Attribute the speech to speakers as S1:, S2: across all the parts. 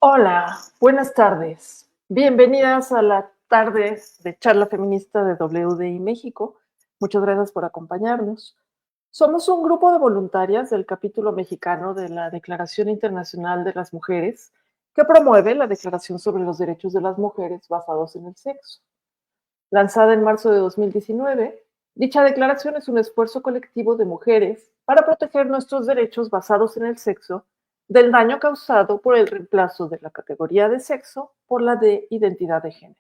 S1: Hola, buenas tardes. Bienvenidas a la tarde de charla feminista de WDI México. Muchas gracias por acompañarnos. Somos un grupo de voluntarias del capítulo mexicano de la Declaración Internacional de las Mujeres que promueve la Declaración sobre los Derechos de las Mujeres basados en el sexo. Lanzada en marzo de 2019, dicha declaración es un esfuerzo colectivo de mujeres para proteger nuestros derechos basados en el sexo del daño causado por el reemplazo de la categoría de sexo por la de identidad de género.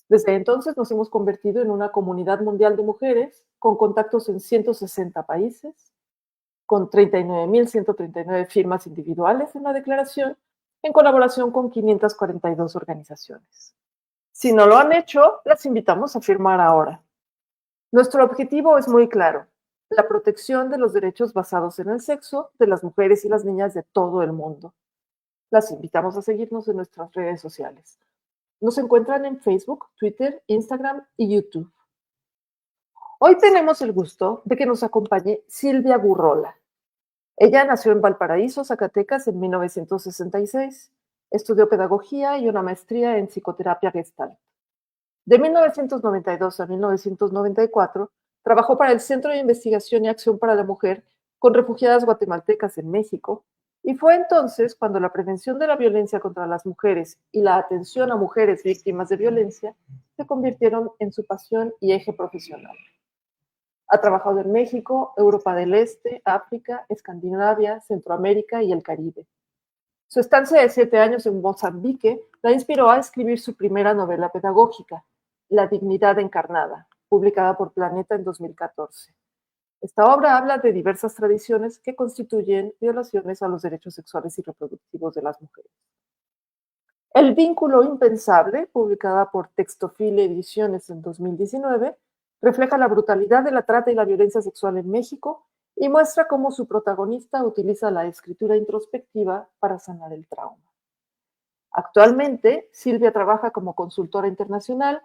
S1: Desde entonces nos hemos convertido en una comunidad mundial de mujeres con contactos en 160 países, con 39.139 firmas individuales en la declaración, en colaboración con 542 organizaciones. Si no lo han hecho, las invitamos a firmar ahora. Nuestro objetivo es muy claro: la protección de los derechos basados en el sexo de las mujeres y las niñas de todo el mundo. Las invitamos a seguirnos en nuestras redes sociales. Nos encuentran en Facebook, Twitter, Instagram y YouTube. Hoy tenemos el gusto de que nos acompañe Silvia Gurrola. Ella nació en Valparaíso, Zacatecas, en 1966. Estudió pedagogía y una maestría en psicoterapia Gestalt. De 1992 a 1994, trabajó para el Centro de Investigación y Acción para la Mujer con refugiadas guatemaltecas en México, y fue entonces cuando la prevención de la violencia contra las mujeres y la atención a mujeres víctimas de violencia se convirtieron en su pasión y eje profesional. Ha trabajado en México, Europa del Este, África, Escandinavia, Centroamérica y el Caribe. Su estancia de 7 años en Mozambique la inspiró a escribir su primera novela pedagógica, La dignidad encarnada, publicada por Planeta en 2014. Esta obra habla de diversas tradiciones que constituyen violaciones a los derechos sexuales y reproductivos de las mujeres. El vínculo impensable, publicada por Textofile Ediciones en 2019, refleja la brutalidad de la trata y la violencia sexual en México y muestra cómo su protagonista utiliza la escritura introspectiva para sanar el trauma. Actualmente, Silvia trabaja como consultora internacional,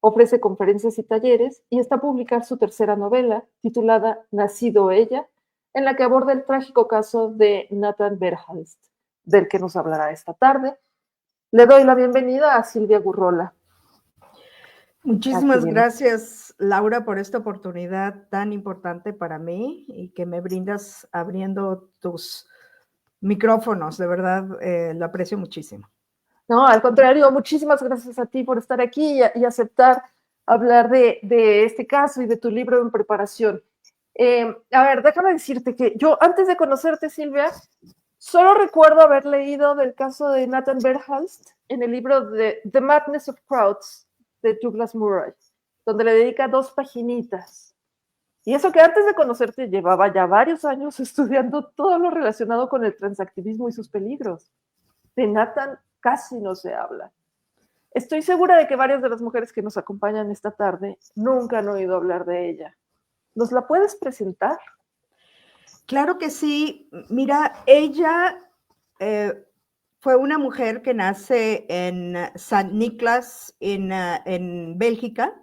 S1: ofrece conferencias y talleres y está a publicar su tercera novela, titulada Nacido ella, en la que aborda el trágico caso de Nathan Berhalst, del que nos hablará esta tarde. Le doy la bienvenida a Silvia Gurrola.
S2: Muchísimas gracias, Laura, por esta oportunidad tan importante para mí y que me brindas abriendo tus micrófonos. De verdad, lo aprecio muchísimo.
S1: No, al contrario, muchísimas gracias a ti por estar aquí y aceptar hablar de este caso y de tu libro en preparación. A ver, déjame decirte que yo, antes de conocerte, Silvia, solo recuerdo haber leído del caso de Nathan Berhalst en el libro de The Madness of Crowds de Douglas Murray, donde le dedica 2 paginitas. Y eso que antes de conocerte llevaba ya varios años estudiando todo lo relacionado con el transactivismo y sus peligros. De Nathan casi no se habla. Estoy segura de que varias de las mujeres que nos acompañan esta tarde nunca han oído hablar de ella. ¿Nos la puedes presentar?
S2: Claro que sí. Mira, ella fue una mujer que nace en San Nicolás, en Bélgica.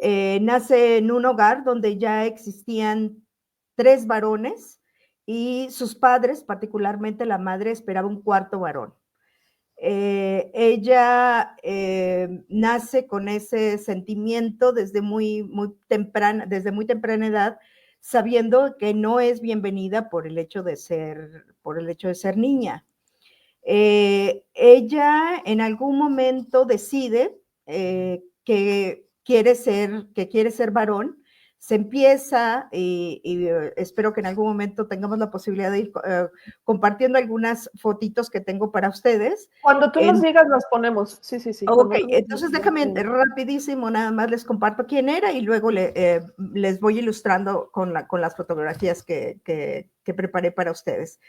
S2: Nace en un hogar donde ya existían 3 varones y sus padres, particularmente la madre, esperaba un 4º varón. Ella nace con ese sentimiento desde muy temprana edad, sabiendo que no es bienvenida por el hecho de ser niña. Ella en algún momento decide que quiere ser varón. Se empieza, y espero que en algún momento tengamos la posibilidad de ir compartiendo algunas fotitos que tengo para ustedes.
S1: Cuando tú nos digas, las ponemos. Sí.
S2: Ok, entonces déjame rapidísimo, nada más les comparto quién era y luego les voy ilustrando con las fotografías que preparé para ustedes.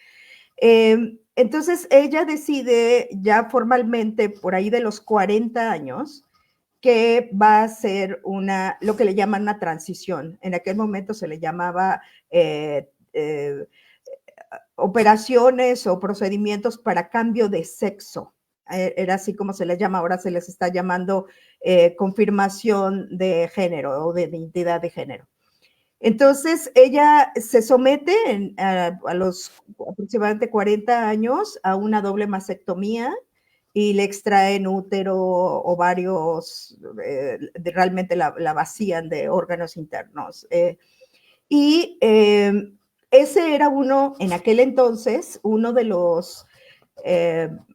S2: Entonces ella decide ya formalmente por ahí de los 40 años que va a hacer lo que le llaman una transición. En aquel momento se le llamaba operaciones o procedimientos para cambio de sexo. Era así como se les llama, ahora se les está llamando confirmación de género o de identidad de género. Entonces, ella se somete a los aproximadamente 40 años a una doble mastectomía y le extraen útero, ovarios, realmente la vacían de órganos internos. Y ese era en aquel entonces, uno de los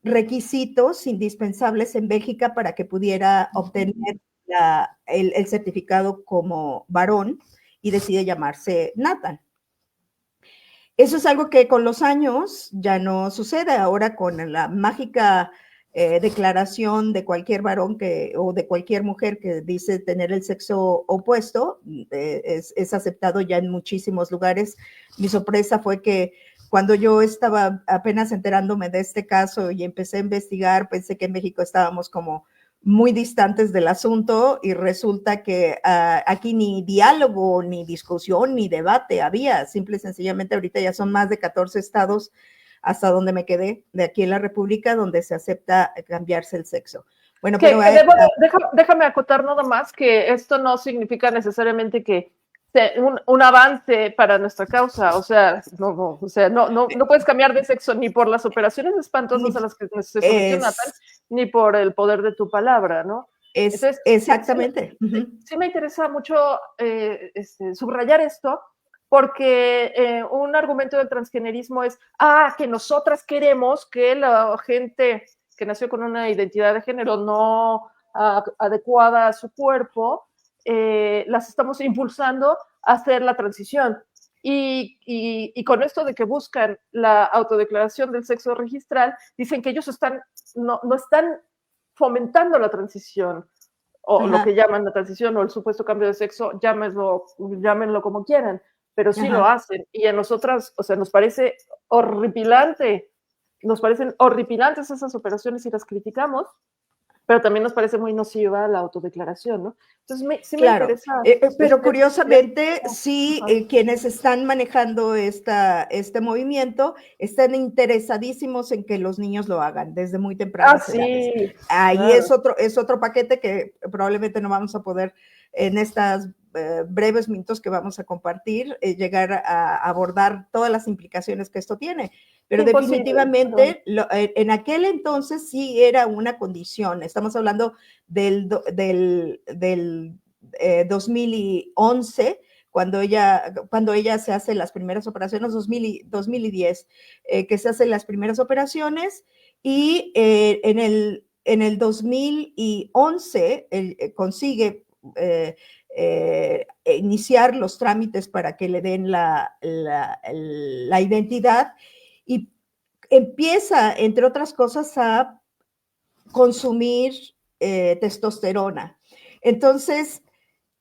S2: requisitos indispensables en Bélgica para que pudiera obtener el certificado como varón, y decide llamarse Nathan. Eso es algo que con los años ya no sucede. Ahora con la mágica declaración de cualquier varón o de cualquier mujer que dice tener el sexo opuesto, es aceptado ya en muchísimos lugares. Mi sorpresa fue que cuando yo estaba apenas enterándome de este caso y empecé a investigar, pensé que en México estábamos como muy distantes del asunto, y resulta que aquí ni diálogo, ni discusión, ni debate había. Simple y sencillamente ahorita ya son más de 14 estados, hasta donde me quedé, de aquí en la República, donde se acepta cambiarse el sexo. Bueno, pero
S1: déjame acotar nada más que esto no significa necesariamente que un avance para nuestra causa. O sea, no puedes cambiar de sexo ni por las operaciones espantosas a las que se sometió Nathan, ni por el poder de tu palabra, ¿no?
S2: Entonces, exactamente.
S1: Sí me interesa mucho subrayar esto, porque un argumento del transgenerismo es, que nosotras queremos que la gente que nació con una identidad de género no adecuada a su cuerpo, las estamos impulsando a hacer la transición. Y con esto de que buscan la autodeclaración del sexo registral, dicen que ellos no están fomentando la transición, o lo que llaman la transición o el supuesto cambio de sexo, llámenlo como quieran, pero sí lo hacen. Y a nosotras, o sea, nos parece horripilante, nos parecen horripilantes esas operaciones y las criticamos, pero también nos parece muy nociva la autodeclaración, ¿no? Entonces, sí me interesa.
S2: Pero curiosamente, sí, quienes están manejando este movimiento están interesadísimos en que los niños lo hagan desde muy tempranas edades. Ahí claro. es otro paquete que probablemente no vamos a poder en estas breves minutos que vamos a compartir, llegar a abordar todas las implicaciones que esto tiene. Pero definitivamente, en aquel entonces sí era una condición. Estamos hablando del 2011, cuando ella se hace las primeras operaciones, 2010, que se hacen las primeras operaciones, y en el 2011 consigue iniciar los trámites para que le den la identidad, y empieza, entre otras cosas, a consumir testosterona. Entonces,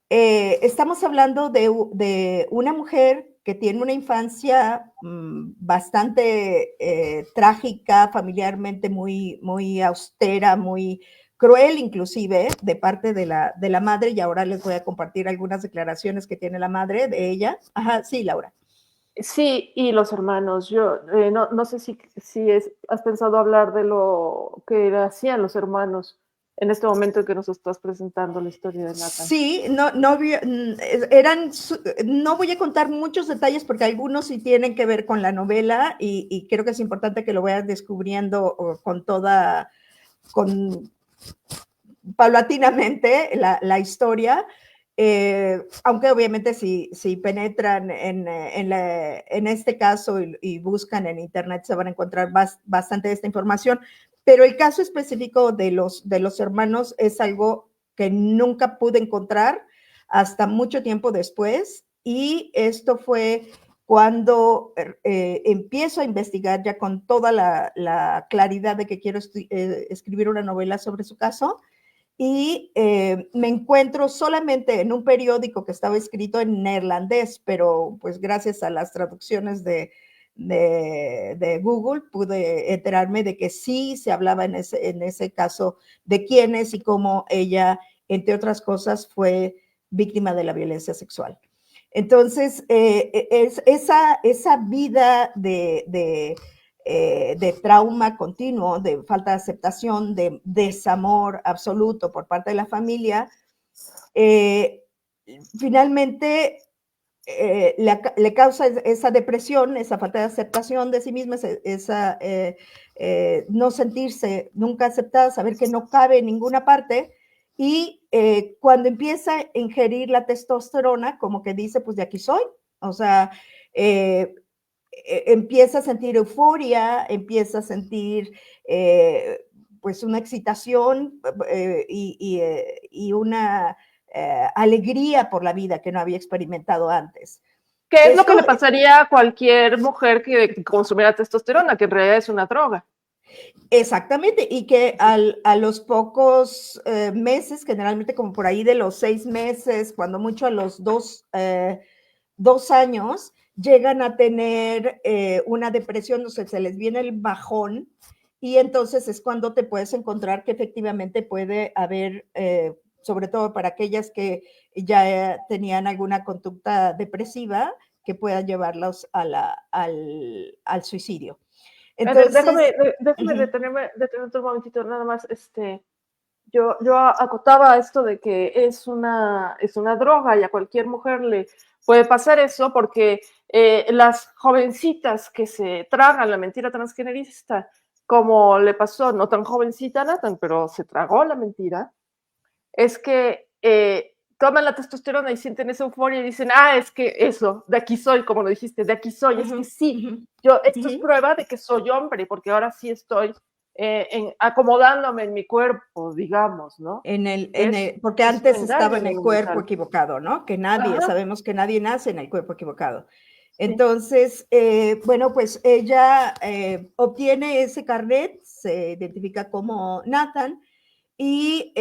S2: estamos hablando de una mujer que tiene una infancia bastante trágica, familiarmente muy, muy austera, muy cruel inclusive, de parte de la madre, y ahora les voy a compartir algunas declaraciones que tiene la madre de ella. Ajá, sí, Laura.
S1: Sí, y los hermanos. Yo no sé si has pensado hablar de lo que hacían los hermanos en este momento en que nos estás presentando la historia de Nathan.
S2: Sí, no voy a contar muchos detalles porque algunos sí tienen que ver con la novela, y creo que es importante que lo vayas descubriendo paulatinamente la historia. Aunque obviamente si penetran en este caso y buscan en internet, se van a encontrar bastante de esta información, pero el caso específico de los hermanos es algo que nunca pude encontrar hasta mucho tiempo después, y esto fue cuando empiezo a investigar ya con toda la claridad de que quiero escribir una novela sobre su caso. Y me encuentro solamente en un periódico que estaba escrito en neerlandés, pero pues gracias a las traducciones de Google pude enterarme de que sí se hablaba en ese caso de quién es y cómo ella, entre otras cosas, fue víctima de la violencia sexual. Entonces, esa vida de trauma continuo, de falta de aceptación, de desamor absoluto por parte de la familia, finalmente le causa esa depresión, esa falta de aceptación de sí misma, esa no sentirse nunca aceptada, saber que no cabe en ninguna parte, y cuando empieza a ingerir la testosterona, como que dice, pues de aquí soy, o sea, empieza a sentir euforia, empieza a sentir pues una excitación y una alegría por la vida que no había experimentado antes.
S1: ¿Qué es lo que le pasaría a cualquier mujer que consumiera testosterona, que en realidad es una droga?
S2: Exactamente, y que a los pocos meses, generalmente como por ahí de los 6 meses, cuando mucho a los 2 años, llegan a tener una depresión, o sea, se les viene el bajón, y entonces es cuando te puedes encontrar que efectivamente puede haber, sobre todo para aquellas que ya tenían alguna conducta depresiva, que pueda llevarlos al suicidio. Entonces,
S1: déjame detenerme un momentito, nada más, yo acotaba esto de que es una droga y a cualquier mujer le puede pasar eso porque las jovencitas que se tragan la mentira transgenerista, como le pasó, no tan jovencita a Nathan, pero se tragó la mentira, es que toman la testosterona y sienten esa euforia y dicen, es que eso, de aquí soy, como lo dijiste, de aquí soy, es que sí, esto es prueba de que soy hombre, porque ahora sí estoy acomodándome en mi cuerpo, digamos, ¿no?
S2: Porque antes estaba en el cuerpo equivocado, ¿no? Que nadie, sabemos que nadie nace en el cuerpo equivocado. Entonces, bueno, pues ella obtiene ese carnet, se identifica como Nathan, y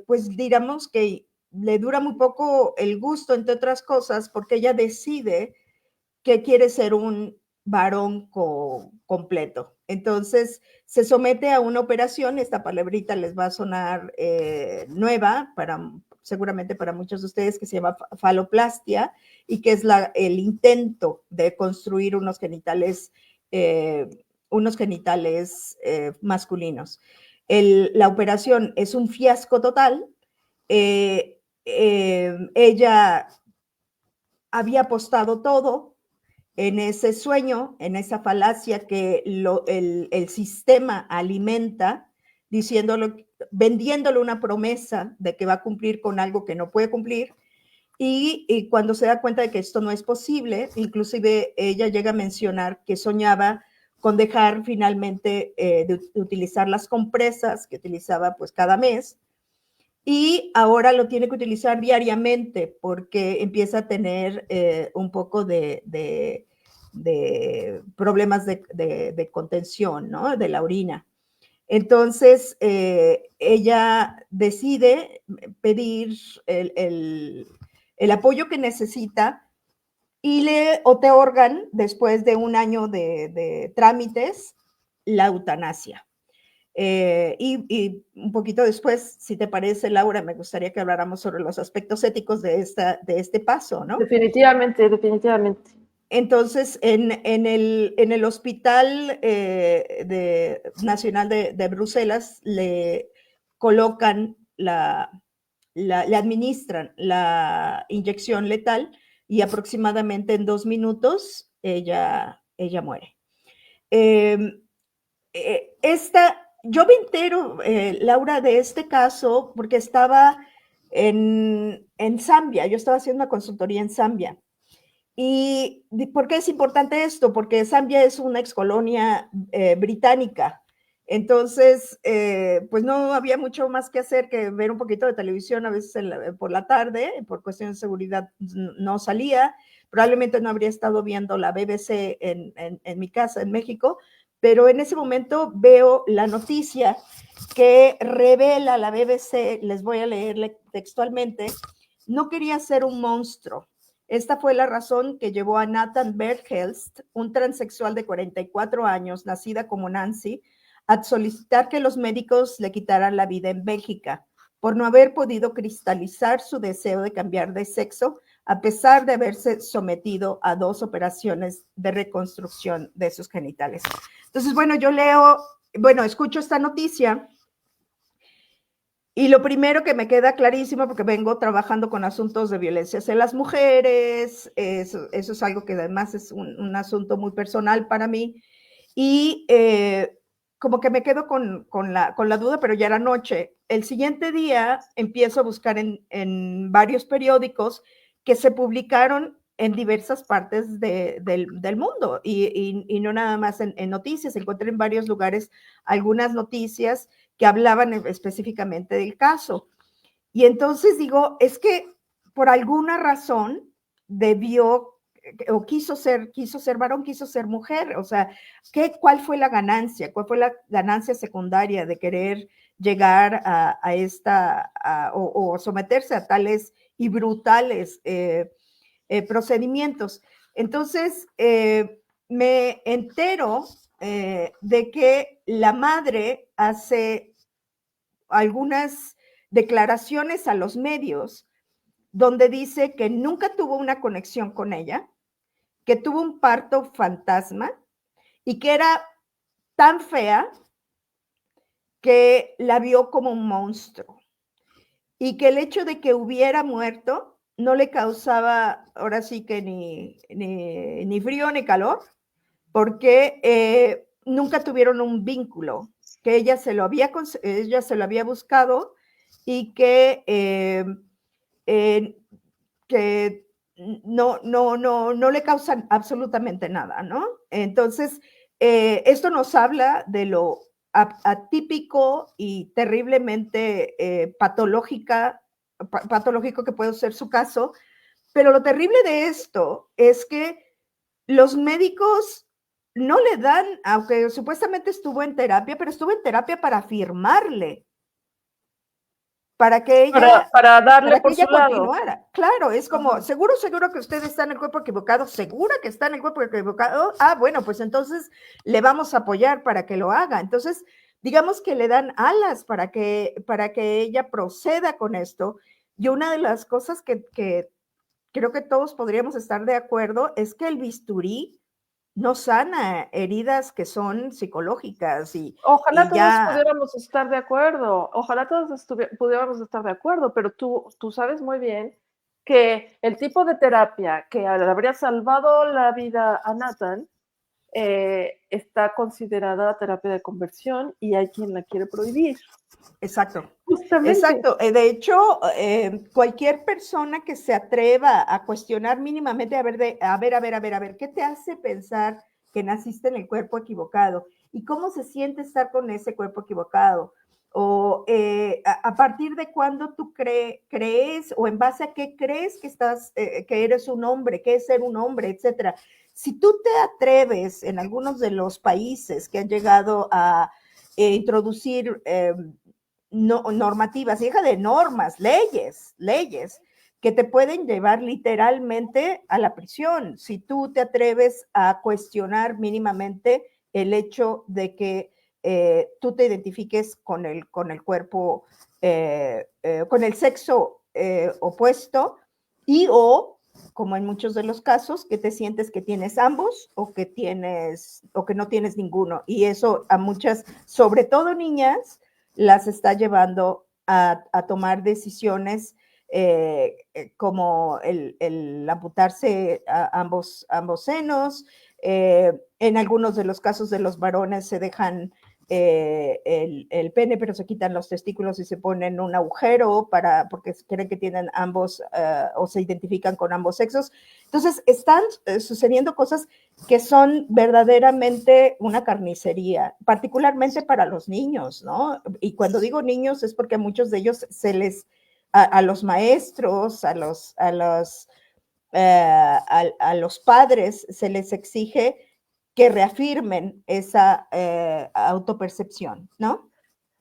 S2: pues digamos que le dura muy poco el gusto, entre otras cosas, porque ella decide que quiere ser un varón completo. Entonces, se somete a una operación, esta palabrita les va a sonar nueva, seguramente para muchos de ustedes, que se llama faloplastia, y que es el intento de construir unos genitales masculinos. La operación es un fiasco total. Ella había apostado todo en ese sueño, en esa falacia que el sistema alimenta, vendiéndole una promesa de que va a cumplir con algo que no puede cumplir, y cuando se da cuenta de que esto no es posible, inclusive ella llega a mencionar que soñaba con dejar finalmente de utilizar las compresas que utilizaba pues cada mes, y ahora lo tiene que utilizar diariamente porque empieza a tener un poco de problemas de contención, ¿no? De la orina. Entonces, ella decide pedir el apoyo que necesita y le otorgan, después de un año de trámites, la eutanasia. Y un poquito después, si te parece, Laura, me gustaría que habláramos sobre los aspectos éticos de este paso, ¿no?
S1: Definitivamente.
S2: Entonces, en el Hospital Nacional de Bruselas le colocan le administran la inyección letal y aproximadamente en 2 minutos ella muere. Yo me entero, Laura, de este caso porque estaba en Zambia. Yo estaba haciendo una consultoría en Zambia. ¿Y por qué es importante esto? Porque Zambia es una excolonia británica. Entonces, pues no había mucho más que hacer que ver un poquito de televisión a veces por la tarde. Por cuestión de seguridad no salía. Probablemente no habría estado viendo la BBC en mi casa en México, pero en ese momento veo la noticia que revela la BBC, les voy a leer textualmente: no quería ser un monstruo. Esta fue la razón que llevó a Nathan Berghelst, un transexual de 44 años, nacida como Nancy, a solicitar que los médicos le quitaran la vida en Bélgica, por no haber podido cristalizar su deseo de cambiar de sexo, a pesar de haberse sometido a 2 operaciones de reconstrucción de sus genitales. Entonces, bueno, escucho esta noticia Y lo primero que me queda clarísimo, porque vengo trabajando con asuntos de violencia hacia las mujeres, eso es algo que además es un asunto muy personal para mí, y como que me quedo con la duda, pero ya era noche. El siguiente día empiezo a buscar en varios periódicos que se publicaron en diversas partes del mundo y no nada más en noticias. Encontré en varios lugares algunas noticias que hablaban específicamente del caso. Y entonces digo, es que por alguna razón debió o quiso ser varón, quiso ser mujer. O sea, ¿cuál fue la ganancia? ¿Cuál fue la ganancia secundaria de querer llegar a esta o someterse a tales y brutales procedimientos? Entonces, me entero de que la madre hace algunas declaraciones a los medios donde dice que nunca tuvo una conexión con ella, que tuvo un parto fantasma y que era tan fea que la vio como un monstruo y que el hecho de que hubiera muerto no le causaba ahora sí que ni frío ni calor, porque nunca tuvieron un vínculo, que ella se lo había buscado y que no le causan absolutamente nada, ¿no? Entonces, esto nos habla de lo atípico y terriblemente patológico que puede ser su caso, pero lo terrible de esto es que los médicos no le dan, aunque supuestamente estuvo en terapia, pero estuvo en terapia para afirmarle, para que
S1: Para darle por su
S2: ella
S1: lado.
S2: continuara. Claro, es como, seguro que usted está en el cuerpo equivocado, segura que está en el cuerpo equivocado. Ah, bueno, pues entonces le vamos a apoyar para que lo haga. Entonces, digamos que le dan alas para que ella proceda con esto. Y una de las cosas que creo que todos podríamos estar de acuerdo es que el bisturí no sana heridas que son psicológicas
S1: Ojalá
S2: y
S1: todos
S2: ya.
S1: pudiéramos estar de acuerdo, ojalá todos pudiéramos estar de acuerdo, pero tú sabes muy bien que el tipo de terapia que le habría salvado la vida a Nathan está considerada terapia de conversión y hay quien la quiere prohibir.
S2: Exacto.
S1: Justamente.
S2: Exacto. De hecho, cualquier persona que se atreva a cuestionar mínimamente, a ver, ¿qué te hace pensar que naciste en el cuerpo equivocado? ¿Y cómo se siente estar con ese cuerpo equivocado? O a partir de cuándo tú crees o en base a qué crees que eres un hombre, qué es ser un hombre, etcétera. Si tú te atreves en algunos de los países que han llegado a introducir normativas, hija de normas, leyes que te pueden llevar literalmente a la prisión si tú te atreves a cuestionar mínimamente el hecho de que tú te identifiques con el cuerpo, con el sexo opuesto y o como en muchos de los casos, que te sientes que tienes ambos o que no tienes ninguno. Y eso a muchas, sobre todo niñas, las está llevando a tomar decisiones como el amputarse a ambos senos. En algunos de los casos de los varones se dejan el pene, pero se quitan los testículos y se ponen un agujero porque creen que tienen ambos o se identifican con ambos sexos. Entonces, están sucediendo cosas que son verdaderamente una carnicería, particularmente para los niños, ¿no? Y cuando digo niños es porque a muchos de ellos a los maestros, a los padres se les exige que reafirmen esa autopercepción, ¿no?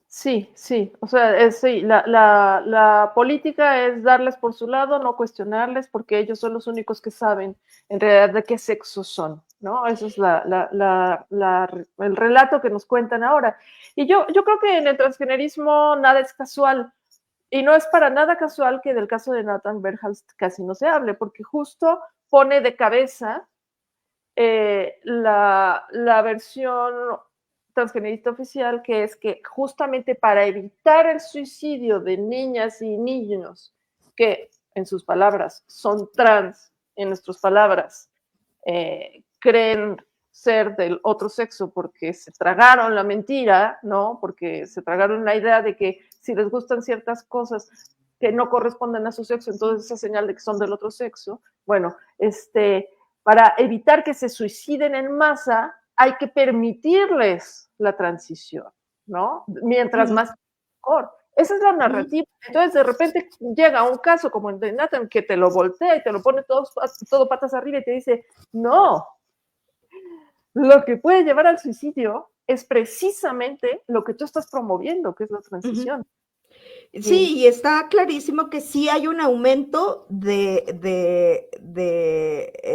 S1: Sí, sí, o sea, sí, la política es darles por su lado, no cuestionarles, porque ellos son los únicos que saben en realidad de qué sexo son, ¿no? Eso es el relato que nos cuentan ahora. Y yo creo que en el transgenerismo nada es casual, y no es para nada casual que del caso de Nathan Berhalst casi no se hable, porque justo pone de cabeza la versión transgenerista oficial, que es que justamente para evitar el suicidio de niñas y niños que, en sus palabras, son trans, en nuestras palabras, creen ser del otro sexo porque se tragaron la mentira, ¿no? Porque se tragaron la idea de que si les gustan ciertas cosas que no corresponden a su sexo, entonces esa señal de que son del otro sexo. Bueno, para evitar que se suiciden en masa, hay que permitirles la transición, ¿no? Mientras más mejor. Esa es la narrativa. Entonces, de repente llega un caso como el de Nathan que te lo voltea y te lo pone todo patas arriba y te dice, no, lo que puede llevar al suicidio es precisamente lo que tú estás promoviendo, que es la transición.
S2: Sí, y está clarísimo que sí hay un aumento de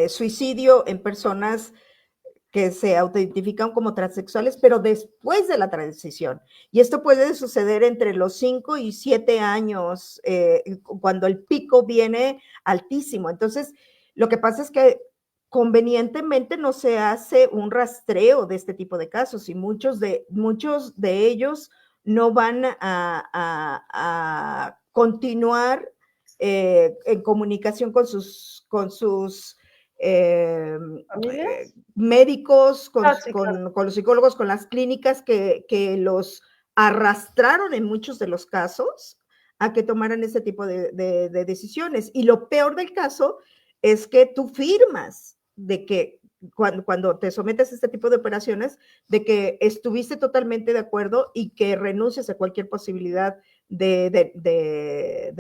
S2: suicidio en personas que se autoidentifican como transexuales, pero después de la transición. Y esto puede suceder entre los 5 y 7 años, cuando el pico viene altísimo. Entonces, lo que pasa es que convenientemente no se hace un rastreo de este tipo de casos y muchos de ellos no van a continuar en comunicación con sus médicos,
S1: Sí, claro.
S2: con los psicólogos, con las clínicas que los arrastraron en muchos de los casos a que tomaran ese tipo de decisiones. Y lo peor del caso es que tú firmas de que cuando te sometes a este tipo de operaciones, de que estuviste totalmente de acuerdo y que renuncias a cualquier posibilidad de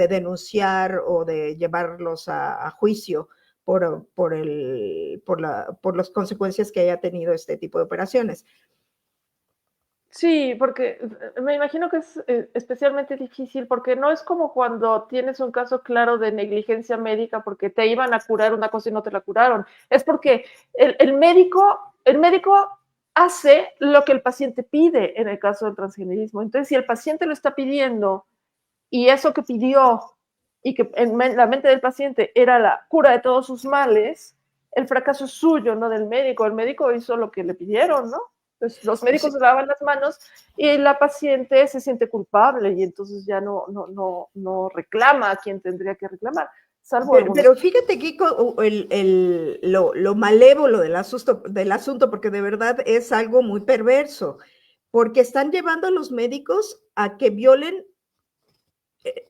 S2: denunciar o de llevarlos a juicio por las consecuencias que haya tenido este tipo de operaciones.
S1: Sí, porque me imagino que es especialmente difícil, porque no es como cuando tienes un caso claro de negligencia médica porque te iban a curar una cosa y no te la curaron. Es porque el médico hace lo que el paciente pide en el caso del transgenerismo. Entonces, si el paciente lo está pidiendo y eso que pidió y que en la mente del paciente era la cura de todos sus males, el fracaso es suyo, no del médico. El médico hizo lo que le pidieron, ¿no? Entonces, los médicos se lavan las manos y la paciente se siente culpable y entonces ya no reclama a quien tendría que reclamar. Salvo
S2: pero fíjate, Kiko, lo malévolo del asunto, porque de verdad es algo muy perverso, porque están llevando a los médicos a que violen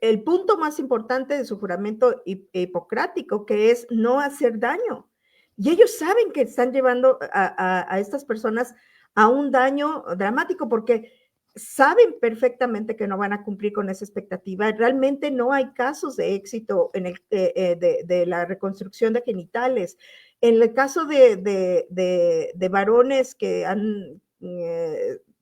S2: el punto más importante de su juramento hipocrático, que es no hacer daño. Y ellos saben que están llevando a estas personas a un daño dramático porque saben perfectamente que no van a cumplir con esa expectativa. Realmente no hay casos de éxito en de la reconstrucción de genitales. En el caso de varones que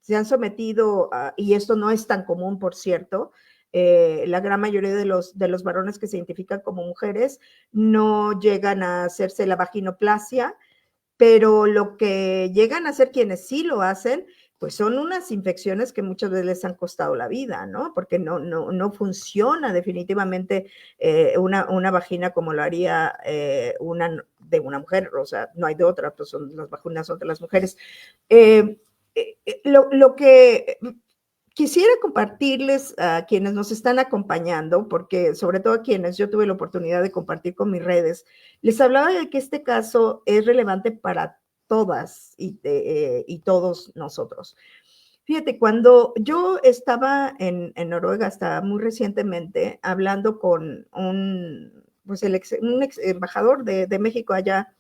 S2: se han sometido, y esto no es tan común, por cierto, la gran mayoría de los varones que se identifican como mujeres no llegan a hacerse la vaginoplasia, pero lo que llegan a hacer quienes sí lo hacen, pues son unas infecciones que muchas veces les han costado la vida, ¿no? Porque no funciona definitivamente una vagina como lo haría de una mujer, o sea, no hay de otra, pues las vaginas son de las mujeres. Lo que quisiera compartirles a quienes nos están acompañando, porque sobre todo a quienes yo tuve la oportunidad de compartir con mis redes, les hablaba de que este caso es relevante para todas y todos nosotros. Fíjate, cuando yo estaba en Noruega hasta muy recientemente, hablando con un ex embajador de México allá,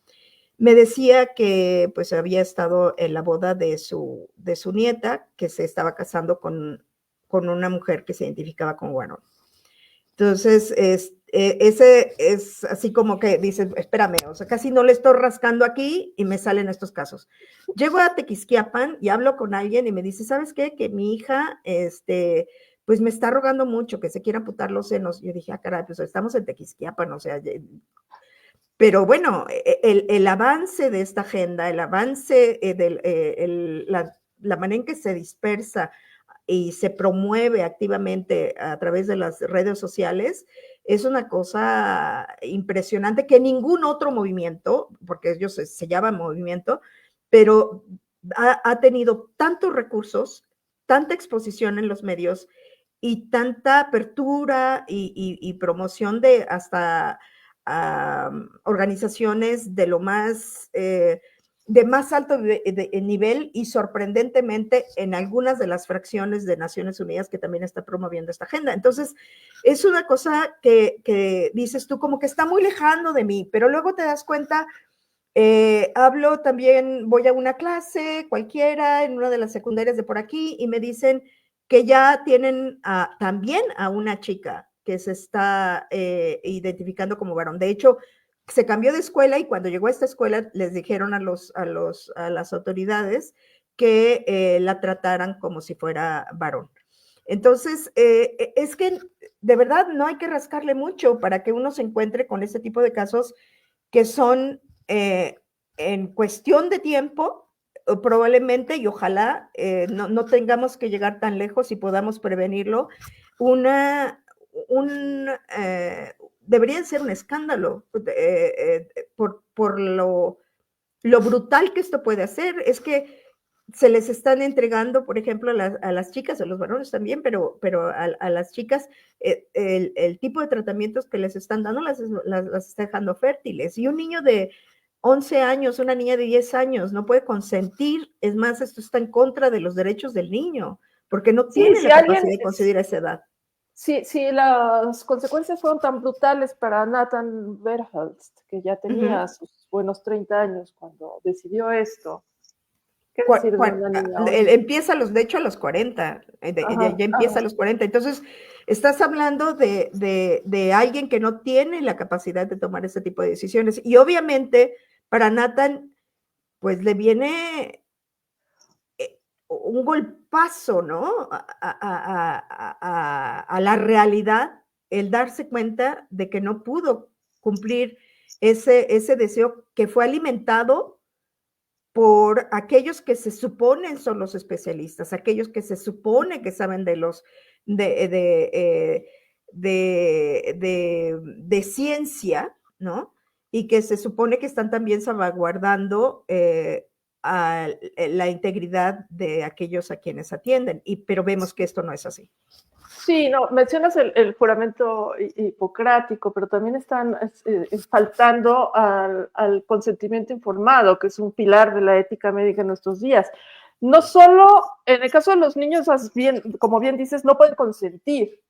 S2: me decía que pues había estado en la boda de su nieta, que se estaba casando con una mujer que se identificaba con varón. Entonces, ese es así como que dices, espérame, o sea, casi no le estoy rascando aquí y me salen estos casos. Llego a Tequisquiapan y hablo con alguien y me dice, ¿sabes qué? Que mi hija, pues me está rogando mucho que se quiera amputar los senos. Yo dije, caray, pues estamos en Tequisquiapan, o sea, pero bueno, el avance de esta agenda, el avance la manera en que se dispersa y se promueve activamente a través de las redes sociales, es una cosa impresionante que ningún otro movimiento, porque ellos se llama movimiento, pero ha tenido tantos recursos, tanta exposición en los medios y tanta apertura y promoción de hasta organizaciones de lo más, de más alto nivel y sorprendentemente en algunas de las fracciones de Naciones Unidas que también está promoviendo esta agenda. Entonces, es una cosa que dices tú como que está muy lejano de mí, pero luego te das cuenta. Hablo también, voy a una clase cualquiera en una de las secundarias de por aquí y me dicen que ya tienen también a una chica que se está identificando como varón. De hecho, se cambió de escuela y cuando llegó a esta escuela les dijeron a las autoridades que la trataran como si fuera varón. Entonces, es que de verdad no hay que rascarle mucho para que uno se encuentre con este tipo de casos que son en cuestión de tiempo, probablemente, y ojalá no tengamos que llegar tan lejos y podamos prevenirlo, debería ser un escándalo por lo brutal que esto puede hacer. Es que se les están entregando, por ejemplo, a las chicas, a los varones también, pero a las chicas, el tipo de tratamientos que les están dando las está dejando fértiles. Y un niño de 11 años, una niña de 10 años no puede consentir, es más, esto está en contra de los derechos del niño, porque no tiene la capacidad de concebir a esa edad.
S1: Si las consecuencias fueron tan brutales para Nathan Berhalst, que ya tenía sus buenos 30 años cuando decidió esto, ¿qué decir de una niña hoy?
S2: Empieza de hecho a los 40, ya empieza a los 40, entonces estás hablando de alguien que no tiene la capacidad de tomar este tipo de decisiones, y obviamente para Nathan, pues le viene un golpazo, ¿no? A la realidad, el darse cuenta de que no pudo cumplir ese deseo que fue alimentado por aquellos que se suponen son los especialistas, aquellos que se supone que saben de ciencia, ¿no? Y que se supone que están también salvaguardando la integridad de aquellos a quienes atienden, pero vemos que esto no es así.
S1: Sí, no, mencionas el juramento hipocrático, pero también están faltando al consentimiento informado, que es un pilar de la ética médica en nuestros días. No solo, en el caso de los niños, como bien dices, no pueden consentir,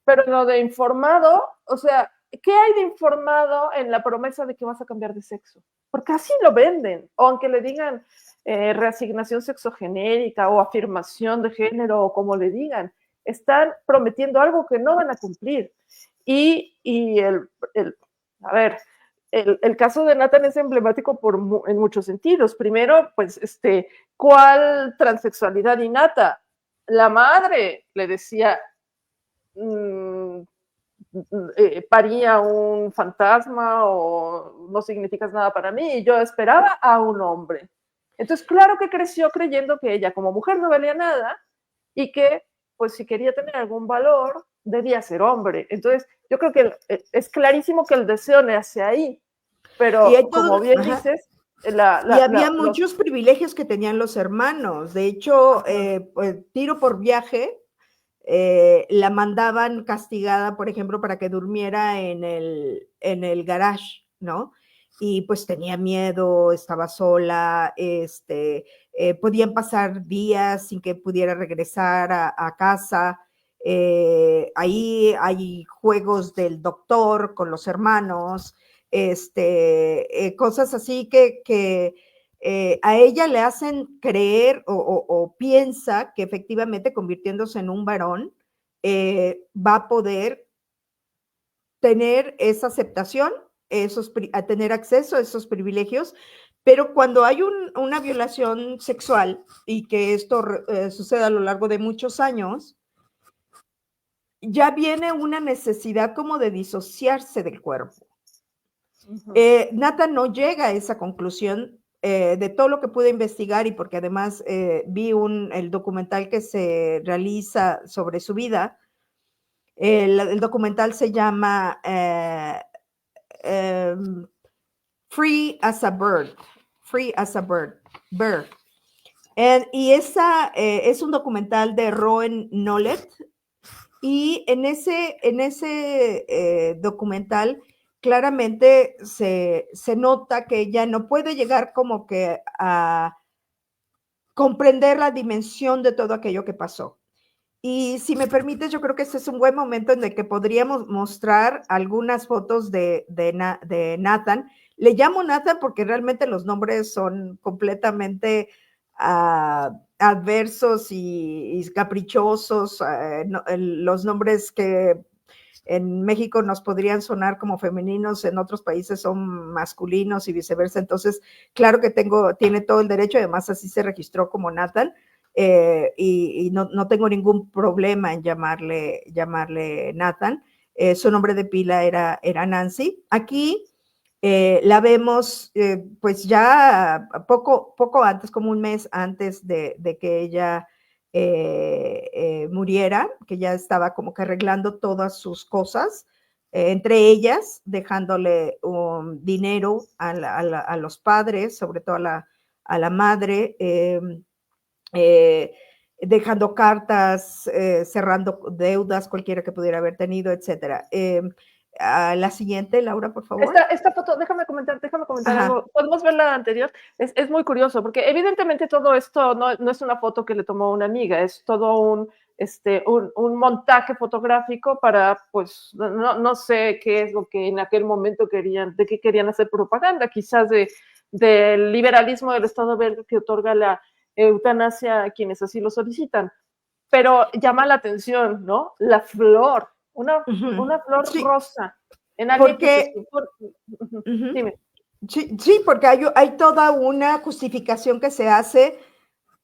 S1: pero en lo de informado, o sea, ¿qué hay de informado en la promesa de que vas a cambiar de sexo? Porque así lo venden, o aunque le digan reasignación sexogenérica o afirmación de género, o como le digan, están prometiendo algo que no van a cumplir. Y a ver, el caso de Nathan es emblemático en muchos sentidos. Primero, pues, ¿cuál transexualidad innata? La madre le decía, paría un fantasma o no significas nada para mí, y yo esperaba a un hombre. Entonces, claro que creció creyendo que ella como mujer no valía nada y que, pues, si quería tener algún valor, debía ser hombre. Entonces, yo creo que es clarísimo que el deseo nace ahí, pero como bien dices,
S2: había muchos privilegios que tenían los hermanos. De hecho, pues, tiro por viaje, la mandaban castigada, por ejemplo, para que durmiera en el garage, ¿no? Y pues tenía miedo, estaba sola, podían pasar días sin que pudiera regresar a casa. Ahí hay juegos del doctor con los hermanos, cosas así que a ella le hacen creer o piensa que efectivamente convirtiéndose en un varón va a poder tener esa aceptación, a tener acceso a esos privilegios, pero cuando hay una violación sexual y que esto sucede a lo largo de muchos años, ya viene una necesidad como de disociarse del cuerpo. Nathan no llega a esa conclusión de todo lo que pude investigar y porque además vi el documental que se realiza sobre su vida. El documental se llama Free as a Bird. Y esa es un documental de Rowan Nolet, y en ese documental claramente se nota que ella no puede llegar como que a comprender la dimensión de todo aquello que pasó. Y si me permites, yo creo que este es un buen momento en el que podríamos mostrar algunas fotos de Nathan. Le llamo Nathan porque realmente los nombres son completamente adversos y caprichosos. Los nombres que en México nos podrían sonar como femeninos, en otros países son masculinos y viceversa. Entonces, claro que tiene todo el derecho, además así se registró como Nathan. Y no tengo ningún problema en llamarle Nathan. Su nombre de pila era Nancy. Aquí la vemos pues ya poco antes, como un mes antes de que ella muriera, que ya estaba como que arreglando todas sus cosas, entre ellas dejándole dinero a los padres, sobre todo a la madre, dejando cartas, cerrando deudas, cualquiera que pudiera haber tenido, etcétera. La siguiente, Laura, por favor.
S1: Esta foto, déjame comentar algo. Podemos ver la anterior. Es muy curioso, porque evidentemente todo esto no es una foto que le tomó una amiga, es todo un montaje fotográfico para, pues, no sé qué es lo que en aquel momento de qué querían hacer propaganda, quizás del liberalismo del Estado belga que otorga la eutanasia a quienes así lo solicitan. Pero llama la atención, ¿no? La flor, una flor
S2: Sí,
S1: rosa en alguien que se supone. Dime.
S2: Sí, porque hay toda una justificación que se hace,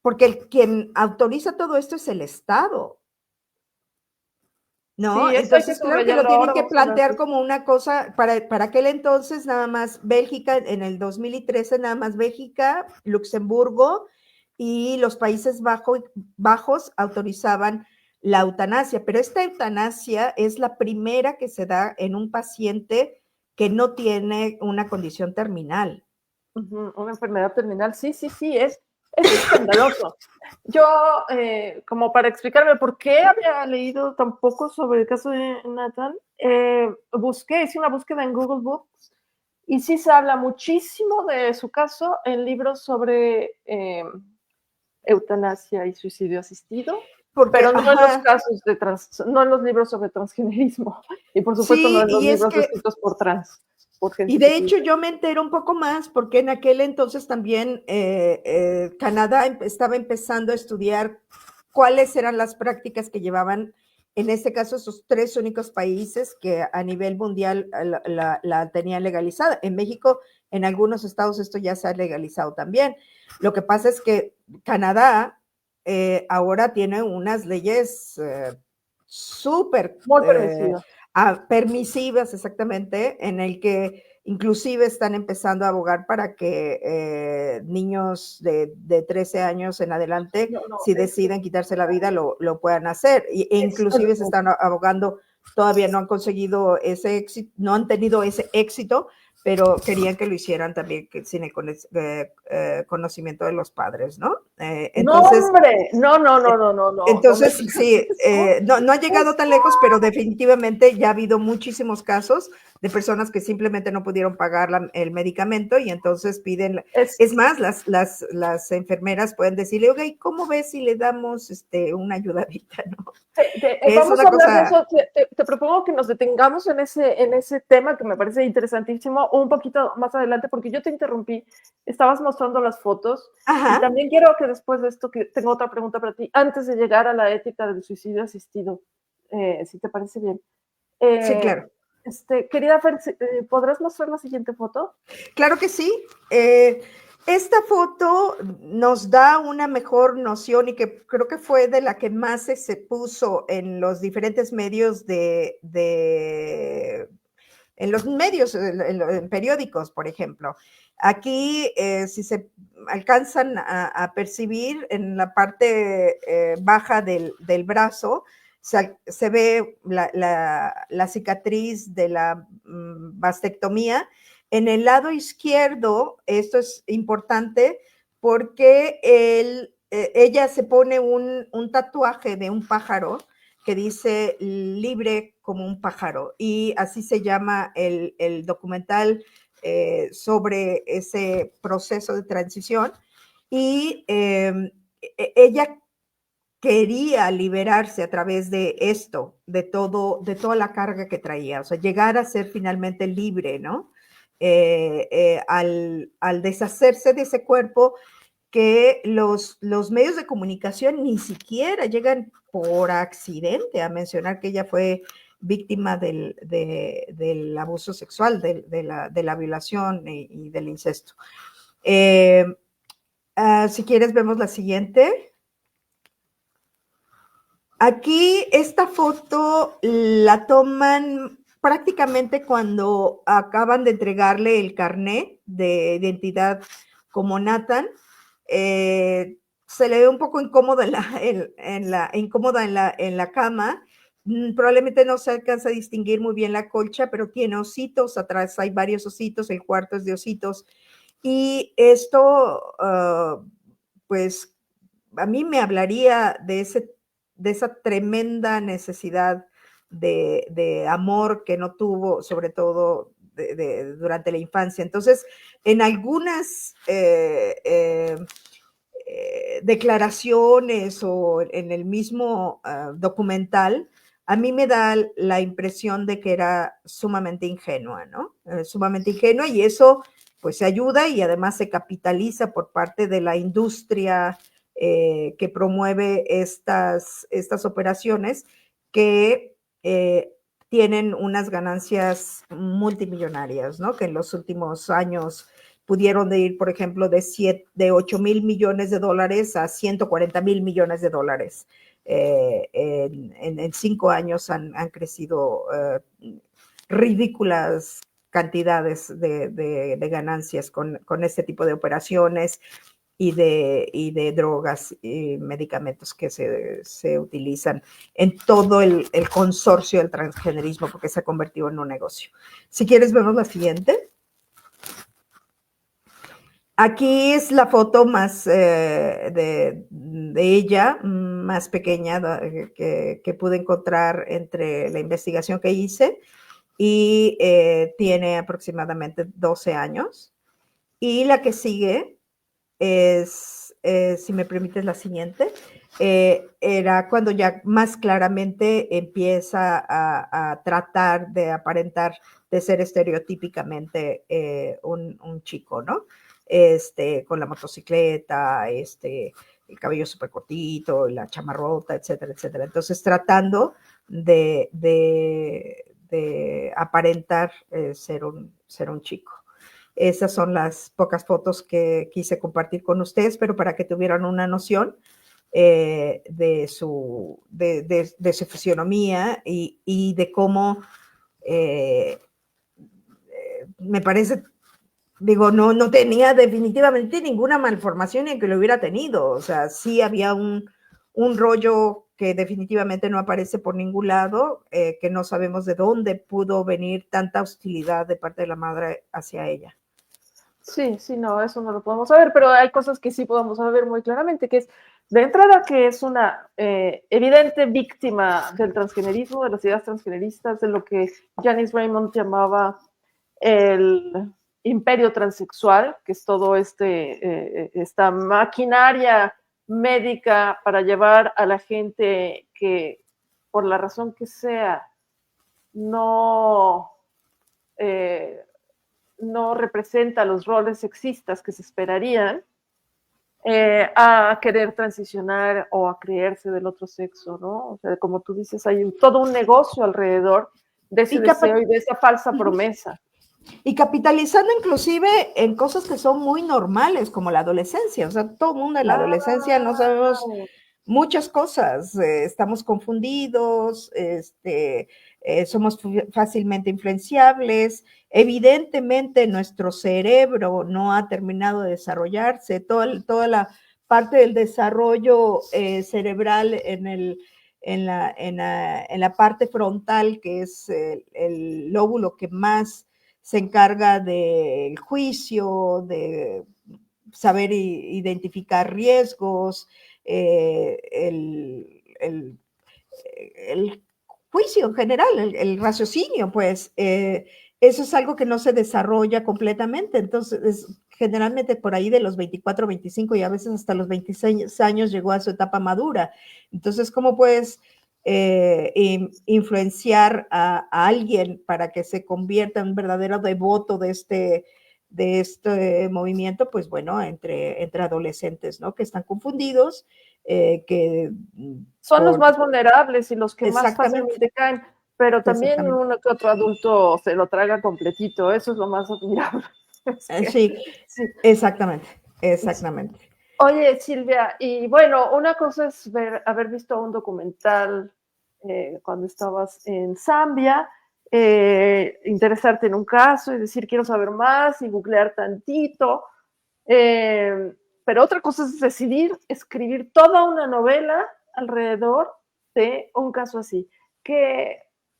S2: porque quien autoriza todo esto es el Estado, ¿no?
S1: Sí, esto hay que
S2: Entonces, claro que lo
S1: subrayarlo
S2: tienen
S1: ahora,
S2: que
S1: vamos a hablar.
S2: plantear como una cosa, para aquel entonces nada más Bélgica, en el 2013 nada más Bélgica, Luxemburgo y los Países Bajos autorizaban la eutanasia, pero esta eutanasia es la primera que se da en un paciente que no tiene una condición terminal.
S1: Una enfermedad terminal, sí, es escandaloso. Yo, como para explicarme por qué había leído tan poco sobre el caso de Nathan, hice una búsqueda en Google Books y sí se habla muchísimo de su caso en libros sobre eutanasia y suicidio asistido, pero no en los casos no en los libros sobre transgenerismo y por supuesto no
S2: sí,
S1: en los libros escritos por trans.
S2: Y de hecho yo me entero un poco más porque en aquel entonces también Canadá estaba empezando a estudiar cuáles eran las prácticas que llevaban, en este caso, esos tres únicos países que a nivel mundial la tenían legalizada. En México, en algunos estados esto ya se ha legalizado también. Lo que pasa es que Canadá ahora tiene unas leyes súper permisivas, exactamente, en el que inclusive están empezando a abogar para que niños de 13 años en adelante, si deciden quitarse la vida, lo puedan hacer. E inclusive se están abogando, todavía no han conseguido ese éxito, no han tenido ese éxito, pero querían que lo hicieran también sin el conocimiento de los padres, ¿no?
S1: Entonces, no, hombre, no.
S2: Entonces, sí, no ha llegado tan lejos, pero definitivamente ya ha habido muchísimos casos de personas que simplemente no pudieron pagar el medicamento y entonces piden, es más, las enfermeras pueden decirle, ok, ¿cómo ves si le damos una ayudadita, no?
S1: Vamos a hablar de eso, te propongo que nos detengamos en ese tema que me parece interesantísimo un poquito más adelante, porque yo te interrumpí, estabas mostrando las fotos. Ajá. Y también quiero que después de esto, que tengo otra pregunta para ti, antes de llegar a la ética del suicidio asistido, si te parece bien.
S2: Sí, claro.
S1: Querida Fer, ¿podrás mostrar la siguiente foto?
S2: Claro que sí. Esta foto nos da una mejor noción y que creo que fue de la que más se puso en los diferentes medios en los medios, en periódicos, por ejemplo. Aquí, si se alcanzan a percibir en la parte baja del brazo, se ve la cicatriz de la mastectomía. En el lado izquierdo, esto es importante porque ella se pone un tatuaje de un pájaro que dice libre como un pájaro, y así se llama el documental sobre ese proceso de transición. Y ella quería liberarse a través de esto, de toda la carga que traía, o sea, llegar a ser finalmente libre, ¿no? Al deshacerse de ese cuerpo que los medios de comunicación ni siquiera llegan por accidente a mencionar que ella fue víctima del abuso sexual, de la violación y del incesto. Si quieres, vemos la siguiente. Aquí esta foto la toman prácticamente cuando acaban de entregarle el carnet de identidad como Nathan. Se le ve un poco incómoda en la cama. Probablemente no se alcanza a distinguir muy bien la colcha, pero tiene ositos, atrás hay varios ositos, el cuarto es de ositos. Y esto, pues, a mí me hablaría de esa tremenda necesidad de amor que no tuvo, sobre todo durante la infancia. Entonces, en algunas declaraciones o en el mismo documental, a mí me da la impresión de que era sumamente ingenua, ¿no? Sumamente ingenua, y eso pues se ayuda y además se capitaliza por parte de la industria que promueve estas operaciones que tienen unas ganancias multimillonarias, ¿no? Que en los últimos años pudieron de ir, por ejemplo, de 8 mil millones de dólares a 140 mil millones de dólares. En 5 años han crecido ridículas cantidades de ganancias con este tipo de operaciones y de drogas y medicamentos que se utilizan en todo el consorcio del transgenerismo, porque se ha convertido en un negocio. Si quieres, vemos la siguiente. Aquí es la foto más de ella, más pequeña, que pude encontrar entre la investigación que hice, y tiene aproximadamente 12 años. Y la que sigue es, si me permites, la siguiente, era cuando ya más claramente empieza a tratar de aparentar de ser estereotípicamente un chico, ¿no? Con la motocicleta, el cabello súper cortito, la chamarrota, etcétera, etcétera. Entonces, tratando de aparentar ser un chico. Esas son las pocas fotos que quise compartir con ustedes, pero para que tuvieran una noción de su fisionomía y de cómo me parece, digo, no tenía definitivamente ninguna malformación ni que lo hubiera tenido. O sea, sí había un rollo que definitivamente no aparece por ningún lado, que no sabemos de dónde pudo venir tanta hostilidad de parte de la madre hacia ella.
S1: Sí, no, eso no lo podemos saber, pero hay cosas que sí podemos saber muy claramente, que es, de entrada, que es una evidente víctima del transgenerismo, de las ideas transgeneristas, de lo que Janice Raymond llamaba el imperio transexual, que es todo esta maquinaria médica para llevar a la gente que, por la razón que sea, no representa los roles sexistas que se esperarían, a querer transicionar o a creerse del otro sexo, ¿no? O sea, como tú dices, hay todo un negocio alrededor de ese deseo y de esa falsa promesa.
S2: Y capitalizando inclusive en cosas que son muy normales, como la adolescencia. O sea, todo el mundo en la adolescencia no sabemos muchas cosas, estamos confundidos, somos fácilmente influenciables. Evidentemente nuestro cerebro no ha terminado de desarrollarse, toda la parte del desarrollo cerebral en la parte frontal, que es el lóbulo que más se encarga del juicio, de saber identificar riesgos, el juicio en general, el raciocinio, pues eso es algo que no se desarrolla completamente. Entonces, generalmente por ahí de los 24, 25 y a veces hasta los 26 años llegó a su etapa madura. Entonces, ¿cómo puedes influenciar a alguien para que se convierta en un verdadero devoto de este movimiento? Pues bueno, entre adolescentes, ¿no? Que están confundidos, que
S1: Son los más vulnerables y los que más
S2: exactamente,
S1: fácilmente caen, pero también
S2: exactamente.
S1: uno que otro adulto se lo traga completito, eso es lo más admirable. Es que,
S2: Sí,
S1: sí.
S2: exactamente, exactamente.
S1: Oye, Silvia, y bueno, una cosa es haber visto un documental cuando estabas en Zambia, interesarte en un caso y decir quiero saber más y googlear tantito, eh, pero otra cosa es decidir escribir toda una novela alrededor de un caso así.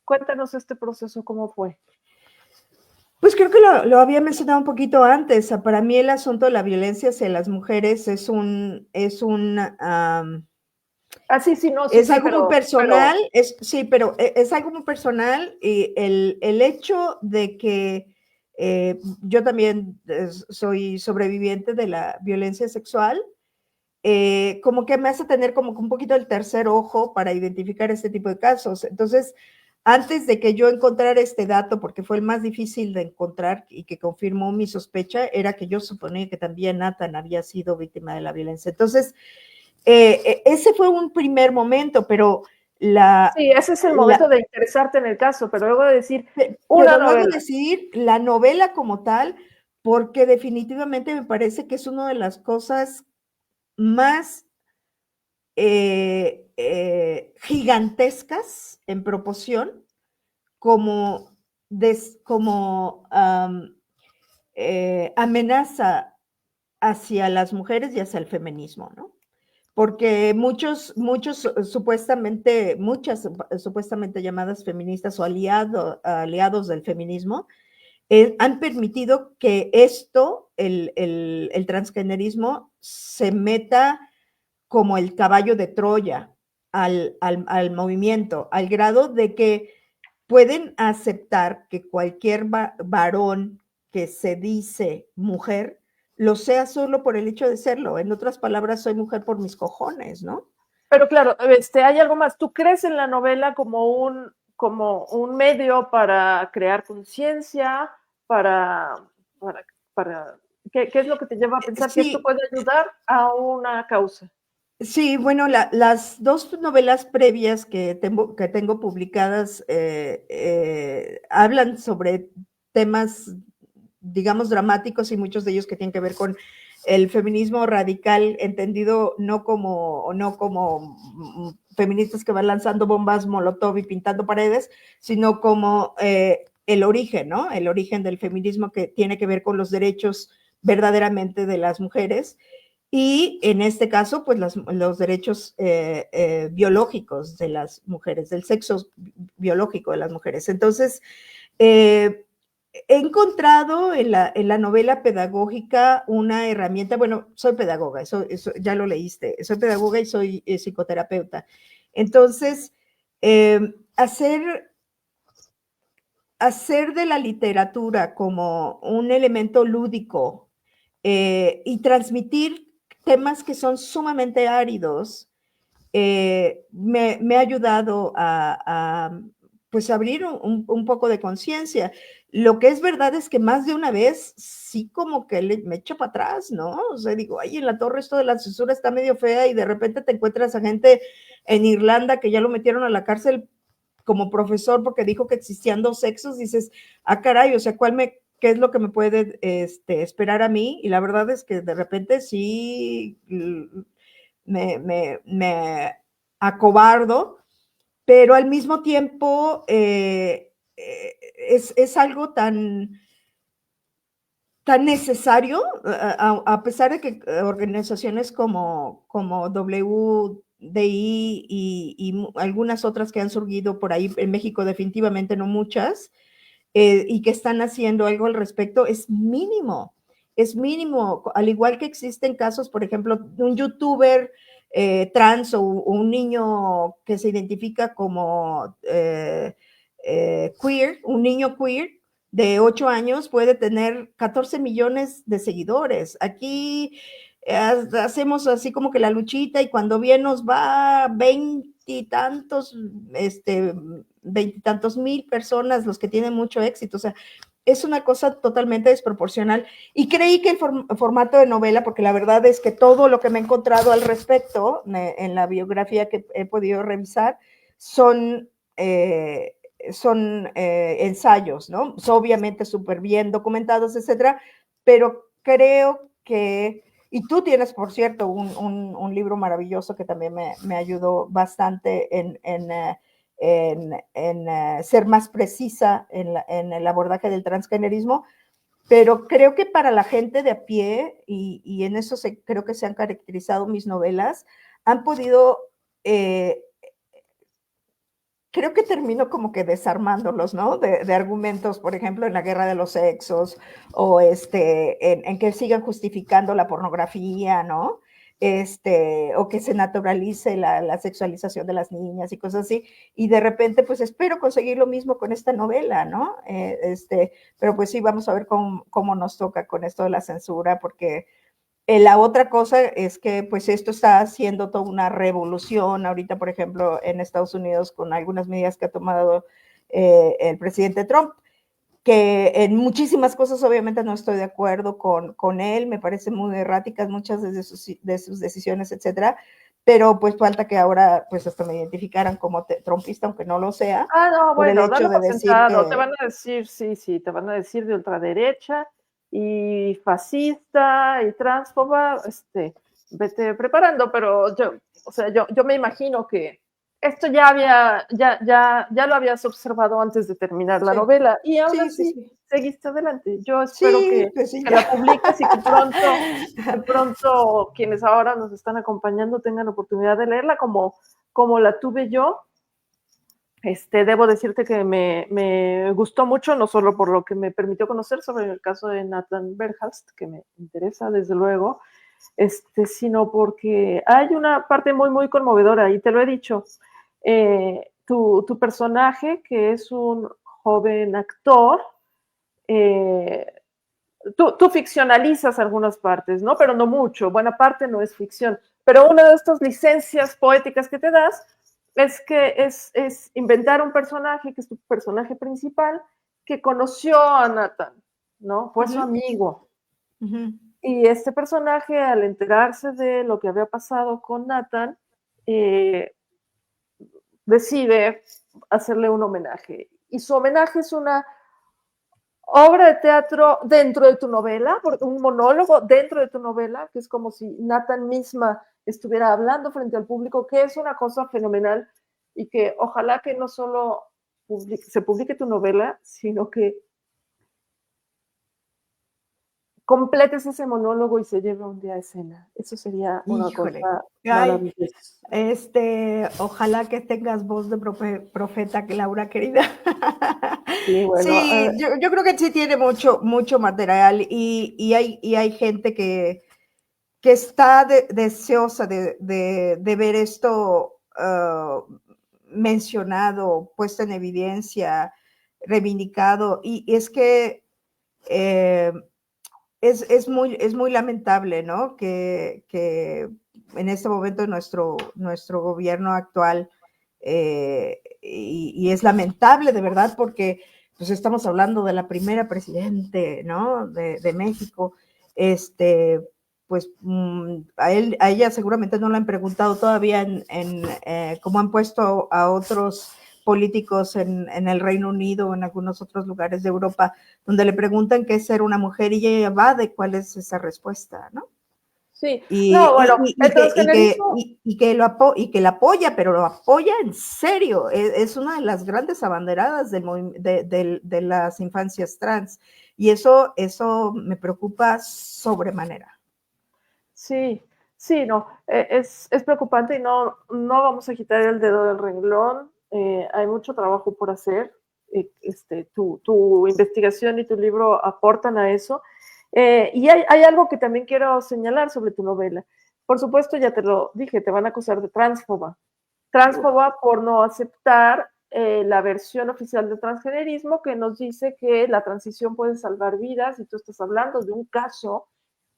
S1: Cuéntanos este proceso, ¿cómo fue?
S2: Pues creo que lo había mencionado un poquito antes. Para mí el asunto de la violencia hacia las mujeres es
S1: Sí, no, sí,
S2: es
S1: sí,
S2: algo muy personal, sí, pero es algo muy personal y el hecho de que yo también soy sobreviviente de la violencia sexual, como que me hace tener como un poquito el tercer ojo para identificar este tipo de casos. Entonces, antes de que yo encontrara este dato, porque fue el más difícil de encontrar y que confirmó mi sospecha, era que yo suponía que también Nathan había sido víctima de la violencia. Entonces, ese fue un primer momento, pero
S1: sí, ese es el momento de interesarte en el caso, pero luego de decir una
S2: pero luego
S1: novela.
S2: decidir la novela como tal, porque definitivamente me parece que es una de las cosas más gigantescas en proporción como, como amenaza hacia las mujeres y hacia el feminismo, ¿no? Porque muchas supuestamente llamadas feministas o aliados del feminismo, han permitido que el transgenerismo, se meta como el caballo de Troya al movimiento, al grado de que pueden aceptar que cualquier varón que se dice mujer lo sea solo por el hecho de serlo. En otras palabras, soy mujer por mis cojones, ¿no?
S1: Pero claro, hay algo más. ¿Tú crees en la novela como un medio para crear conciencia, para, para ¿qué es lo que te lleva a pensar que esto
S2: Sí,
S1: puede ayudar a una causa?
S2: sí, bueno, las dos novelas previas que tengo publicadas hablan sobre temas, digamos, dramáticos, y muchos de ellos que tienen que ver con el feminismo radical, entendido no como feministas que van lanzando bombas molotov y pintando paredes, sino como el origen, ¿no? El origen del feminismo, que tiene que ver con los derechos verdaderamente de las mujeres. Y en este caso, pues los derechos biológicos de las mujeres, del sexo biológico de las mujeres. Entonces, he encontrado en la novela pedagógica una herramienta. Bueno, soy pedagoga, eso ya lo leíste, soy pedagoga y soy psicoterapeuta. Entonces, hacer de la literatura como un elemento lúdico y transmitir temas que son sumamente áridos, me ha ayudado pues abrir un poco de conciencia. Lo que es verdad es que más de una vez sí como que me echo para atrás, ¿no? O sea, digo, ay, en la torre esto de la censura está medio fea, y de repente te encuentras a gente en Irlanda que ya lo metieron a la cárcel como profesor porque dijo que existían dos sexos. Dices, ah, caray, o sea, ¿qué es lo que me puede esperar a mí? Y la verdad es que de repente sí me acobardo, pero al mismo tiempo es algo tan necesario, a pesar de que organizaciones como WDI y algunas otras que han surgido por ahí en México, definitivamente no muchas, y que están haciendo algo al respecto, es mínimo. es mínimo, al igual que existen casos, por ejemplo, de un youtuber trans o un niño que se identifica como queer, un niño queer de 8 años puede tener 14 millones de seguidores. Aquí hacemos así como que la luchita y cuando bien nos va 20 y tantos mil personas los que tienen mucho éxito. O sea, es una cosa totalmente desproporcional. Y creí que el formato de novela, porque la verdad es que todo lo que me he encontrado al respecto en la biografía que he podido revisar son ensayos, ¿no? Obviamente súper bien documentados, etcétera, pero creo que, y tú tienes, por cierto, un libro maravilloso que también me ayudó bastante en ser más precisa en el abordaje del transgenerismo, pero creo que para la gente de a pie, y en eso creo que se han caracterizado mis novelas, han podido creo que termino como que desarmándolos, ¿no? De argumentos, por ejemplo, en la guerra de los sexos, o en que sigan justificando la pornografía, ¿no? O que se naturalice la sexualización de las niñas y cosas así, y de repente, pues espero conseguir lo mismo con esta novela, ¿no? Pero pues sí, vamos a ver cómo nos toca con esto de la censura, porque la otra cosa es que pues esto está haciendo toda una revolución ahorita, por ejemplo, en Estados Unidos con algunas medidas que ha tomado el presidente Trump, que en muchísimas cosas obviamente no estoy de acuerdo con él, me parecen muy erráticas muchas de sus decisiones, etcétera, pero pues falta que ahora pues hasta me identificaran como trumpista, aunque no lo sea,
S1: No,
S2: por el
S1: bueno,
S2: hecho
S1: dalo
S2: de
S1: por
S2: decir
S1: sentado. Te
S2: que...
S1: van a decir, sí, te van a decir de ultraderecha y fascista y transfoba, vete preparando, pero yo me imagino que esto ya lo habías observado antes de terminar la
S2: Sí,
S1: novela y aún
S2: sí, sí,
S1: así
S2: sí.
S1: seguiste adelante. Yo espero
S2: Sí, pues sí,
S1: que
S2: ya.
S1: la publiques y que pronto quienes ahora nos están acompañando tengan oportunidad de leerla como la tuve yo. Debo decirte que me gustó mucho, no solo por lo que me permitió conocer sobre el caso de Nathan Berhast, que me interesa desde luego, sino porque hay una parte muy, muy conmovedora, y te lo he dicho. Tu personaje, que es un joven actor, tú ficcionalizas algunas partes, ¿no? Pero no mucho, buena parte no es ficción. Pero una de estas licencias poéticas que te das es que es inventar un personaje, que es tu personaje principal, que conoció a Nathan, ¿no? Fue su amigo. Y este personaje, al enterarse de lo que había pasado con Nathan, decide hacerle un homenaje. Y su homenaje es una obra de teatro dentro de tu novela, un monólogo dentro de tu novela, que es como si Nathan misma estuviera hablando frente al público, que es una cosa fenomenal, y que ojalá que no solo se publique tu novela, sino que completes ese monólogo y se lleve un día a escena. Eso sería una
S2: Híjole.
S1: cosa
S2: Ay,
S1: maravillosa.
S2: ojalá que tengas voz de profeta, Laura, querida.
S1: Sí, bueno,
S2: Sí, yo creo que sí tiene mucho, mucho material y hay gente que está deseosa de ver esto mencionado, puesto en evidencia, reivindicado. Y es que es muy lamentable, ¿no? Que en este momento nuestro gobierno actual, y es lamentable de verdad porque pues estamos hablando de la primera presidente, ¿no? De México, pues a ella seguramente no le han preguntado todavía cómo han puesto a otros políticos en el Reino Unido o en algunos otros lugares de Europa, donde le preguntan qué es ser una mujer y ella va de cuál es esa respuesta, ¿no?
S1: sí.
S2: Y,
S1: No, bueno, el transgenerismo.
S2: que la apoya, pero lo apoya en serio. Es una de las grandes abanderadas de las infancias trans. Y eso me preocupa sobremanera.
S1: Sí, sí, no, es preocupante y no vamos a quitar el dedo del renglón. Hay mucho trabajo por hacer. Tu investigación y tu libro aportan a eso. Y hay algo que también quiero señalar sobre tu novela. Por supuesto, ya te lo dije, te van a acusar de transfoba. Transfoba por no aceptar la versión oficial de transgenerismo que nos dice que la transición puede salvar vidas, y tú estás hablando de un caso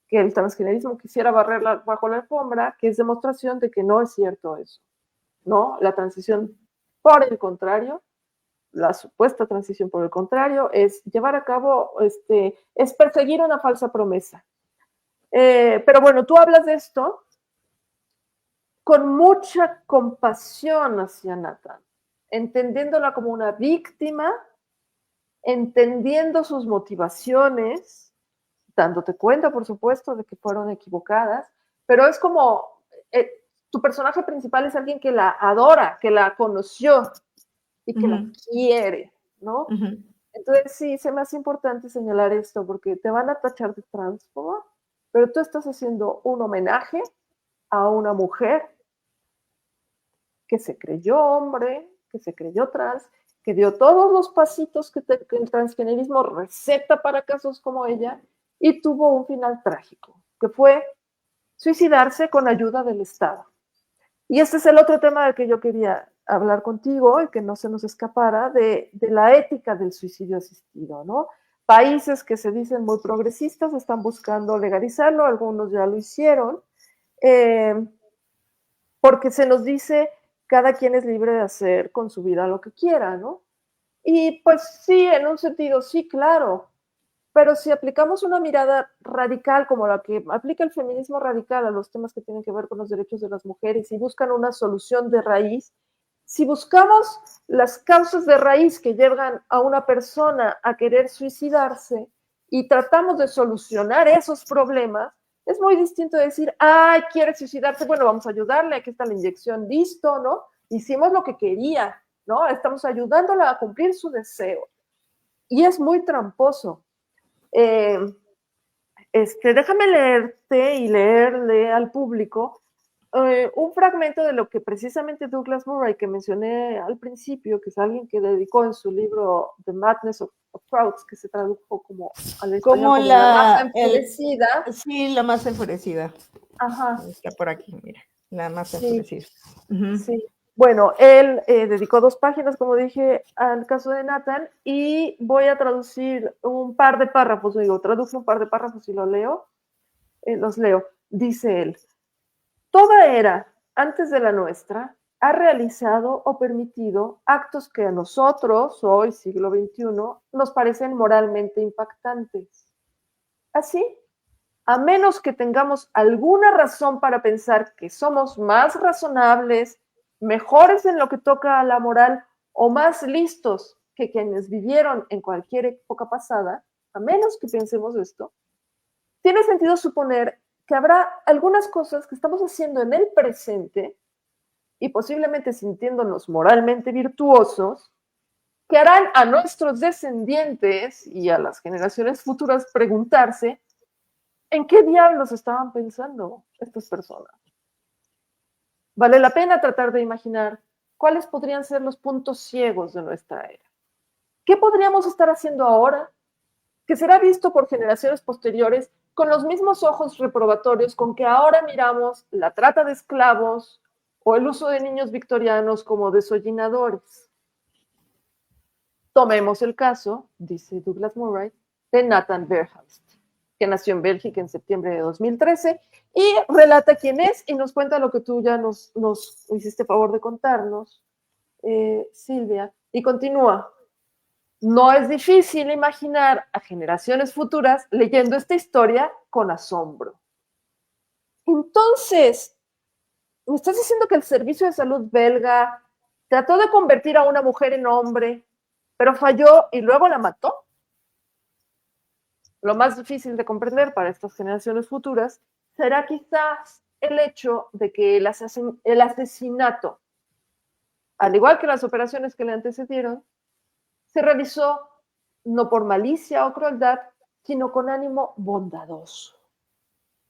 S1: que el transgenerismo quisiera barrer bajo la alfombra, que es demostración de que no es cierto eso, ¿no? La transición, por el contrario, la supuesta transición, por el contrario, es llevar a cabo, es perseguir una falsa promesa. Pero bueno, tú hablas de esto con mucha compasión hacia Nathan, entendiéndola como una víctima, entendiendo sus motivaciones, dándote cuenta, por supuesto, de que fueron equivocadas, pero es como, tu personaje principal es alguien que la adora, que la conoció y que la quiere, ¿no? Entonces sí, se me hace importante señalar esto, porque te van a tachar de transfoba, pero tú estás haciendo un homenaje a una mujer que se creyó hombre, que se creyó trans, que dio todos los pasitos que el transgenerismo receta para casos como ella, y tuvo un final trágico, que fue suicidarse con ayuda del Estado. Y este es el otro tema del que yo quería hablar contigo y que no se nos escapara, de la ética del suicidio asistido, ¿no? Países que se dicen muy progresistas están buscando legalizarlo, algunos ya lo hicieron, porque se nos dice cada quien es libre de hacer con su vida lo que quiera, ¿no? Y pues sí, en un sentido, sí, claro, pero si aplicamos una mirada radical como la que aplica el feminismo radical a los temas que tienen que ver con los derechos de las mujeres y buscan una solución de raíz, si buscamos las causas de raíz que llevan a una persona a querer suicidarse y tratamos de solucionar esos problemas, es muy distinto de decir, ay, quiere suicidarse, bueno, vamos a ayudarle, aquí está la inyección, listo, ¿no? Hicimos lo que quería, ¿no? Estamos ayudándola a cumplir su deseo. Y es muy tramposo. Déjame leerte y leerle al público un fragmento de lo que precisamente Douglas Murray, que mencioné al principio, que es alguien que dedicó en su libro The Madness of Crowds, que se tradujo como al español como la masa enfurecida.
S2: Sí, la masa enfurecida.
S1: Ajá.
S2: Está por aquí, mira, la masa enfurecida.
S1: Sí. Bueno, él dedicó 2 páginas, como dije, al caso de Nathan, y voy a traducir un par de párrafos, traduzco un par de párrafos y los leo. Dice él: toda era, antes de la nuestra, ha realizado o permitido actos que a nosotros, hoy, siglo XXI, nos parecen moralmente impactantes. Así, a menos que tengamos alguna razón para pensar que somos más razonables, mejores en lo que toca a la moral o más listos que quienes vivieron en cualquier época pasada, a menos que pensemos esto, tiene sentido suponer que habrá algunas cosas que estamos haciendo en el presente y posiblemente sintiéndonos moralmente virtuosos, que harán a nuestros descendientes y a las generaciones futuras preguntarse ¿en qué diablos estaban pensando estas personas? Vale la pena tratar de imaginar cuáles podrían ser los puntos ciegos de nuestra era. ¿Qué podríamos estar haciendo ahora que será visto por generaciones posteriores con los mismos ojos reprobatorios con que ahora miramos la trata de esclavos o el uso de niños victorianos como desollinadores? Tomemos el caso, dice Douglas Murray, de Nathan Verhulst, que nació en Bélgica en septiembre de 2013 y relata quién es y nos cuenta lo que tú ya nos hiciste favor de contarnos, Silvia, y continúa. No es difícil imaginar a generaciones futuras leyendo esta historia con asombro. Entonces, ¿me estás diciendo que el Servicio de Salud belga trató de convertir a una mujer en hombre, pero falló y luego la mató? Lo más difícil de comprender para estas generaciones futuras será quizás el hecho de que el asesinato, al igual que las operaciones que le antecedieron, se realizó no por malicia o crueldad, sino con ánimo bondadoso.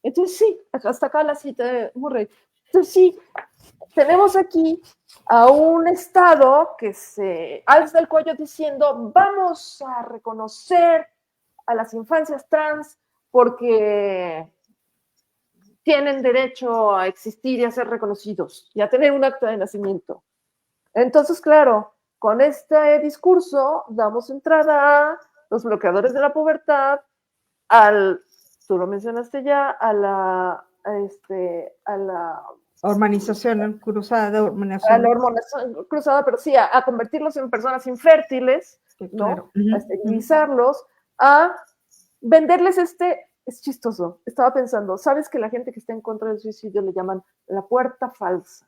S1: Entonces sí, hasta acá la cita de Murray. Entonces sí, tenemos aquí a un Estado que se alza el cuello diciendo vamos a reconocer a las infancias trans porque tienen derecho a existir y a ser reconocidos y a tener un acta de nacimiento. Entonces, claro, con este discurso damos entrada a los bloqueadores de la pubertad, tú lo mencionaste ya, a la
S2: hormonización cruzada de
S1: a la
S2: hormonación.
S1: hormonación cruzada, pero sí, a convertirlos en personas infértiles, ¿no?
S2: Claro.
S1: A esterilizarlos, a venderles es chistoso, estaba pensando, ¿sabes que la gente que está en contra del suicidio le llaman la puerta falsa?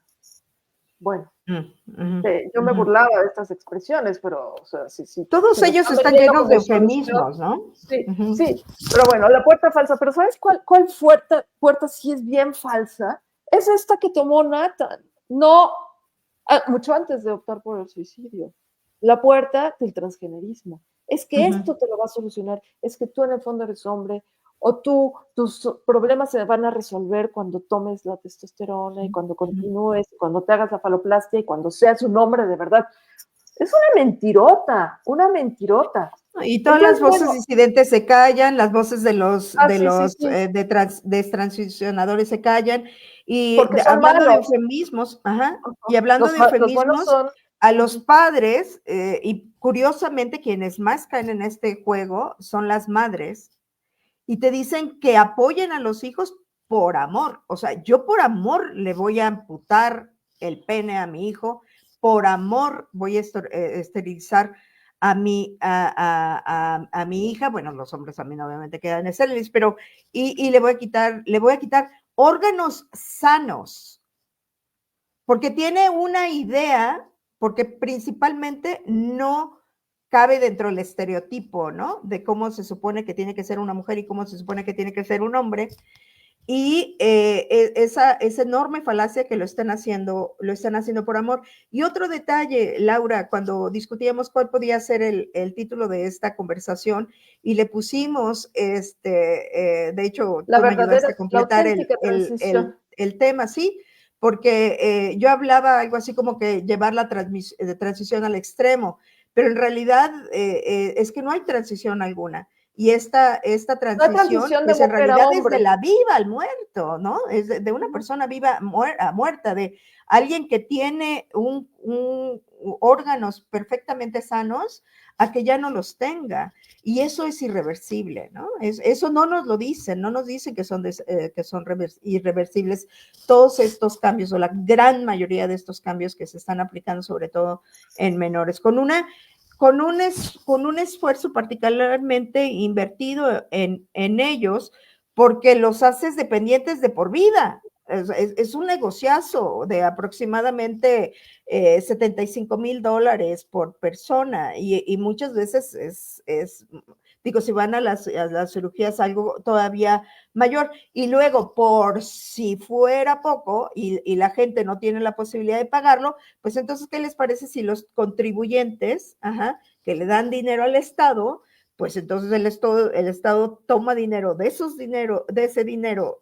S1: Bueno, yo me burlaba de estas expresiones, pero, o sea, sí.
S2: Todos ellos están llenos de eufemismos, ¿no?
S1: Sí, sí, pero bueno, la puerta falsa, pero ¿sabes cuál puerta sí es bien falsa? Es esta que tomó Nathan, no, mucho antes de optar por el suicidio. La puerta del transgenerismo. Es que esto te lo va a solucionar, es que tú en el fondo eres hombre, o tus problemas se van a resolver cuando tomes la testosterona y cuando continúes, cuando te hagas la faloplastia y cuando seas un hombre de verdad. Es una mentirota, una mentirota.
S2: Y todas las voces disidentes se callan, las voces de los transicionadores se callan, y hablando de eufemismos, y hablando de eufemismos, a los padres, y curiosamente quienes más caen en este juego son las madres, y te dicen que apoyen a los hijos por amor. O sea, yo por amor le voy a amputar el pene a mi hijo, por amor voy a esterilizar a mi hija. Bueno, los hombres también obviamente quedan estériles, pero y le voy a quitar órganos sanos, porque tiene una idea, porque principalmente no cabe dentro del estereotipo, ¿no? De cómo se supone que tiene que ser una mujer y cómo se supone que tiene que ser un hombre. Y esa enorme falacia que lo están haciendo por amor. Y otro detalle, Laura, cuando discutíamos cuál podía ser el título de esta conversación, y le pusimos, de hecho, tú me ayudaste a completar el tema, ¿sí? Porque yo hablaba algo así como que llevar la transición al extremo, pero en realidad es que no hay transición alguna. Y esta transición pues en realidad es de la viva al muerto, ¿no? Es de una persona viva a muerta, de alguien que tiene órganos perfectamente sanos a que ya no los tenga. Y eso es irreversible, ¿no? Eso no nos lo dicen, no nos dicen que son irreversibles todos estos cambios, o la gran mayoría de estos cambios que se están aplicando, sobre todo en menores, con un esfuerzo particularmente invertido en ellos, porque los haces dependientes de por vida. Es un negociazo de aproximadamente $75,000 por persona, y muchas veces digo, si van a las cirugías, algo todavía mayor. Y luego, por si fuera poco y la gente no tiene la posibilidad de pagarlo, pues entonces, ¿qué les parece si los contribuyentes, que le dan dinero al Estado, pues entonces el Estado toma dinero de ese dinero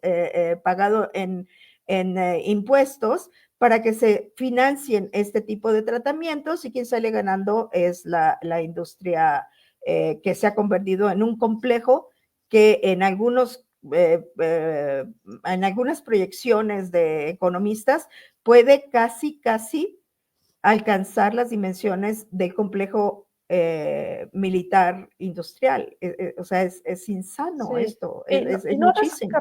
S2: pagado en impuestos, para que se financien este tipo de tratamientos, y quien sale ganando es la industria, que se ha convertido en un complejo que en algunas proyecciones de economistas puede casi alcanzar las dimensiones del complejo militar industrial. O sea, es insano esto, es muchísimo.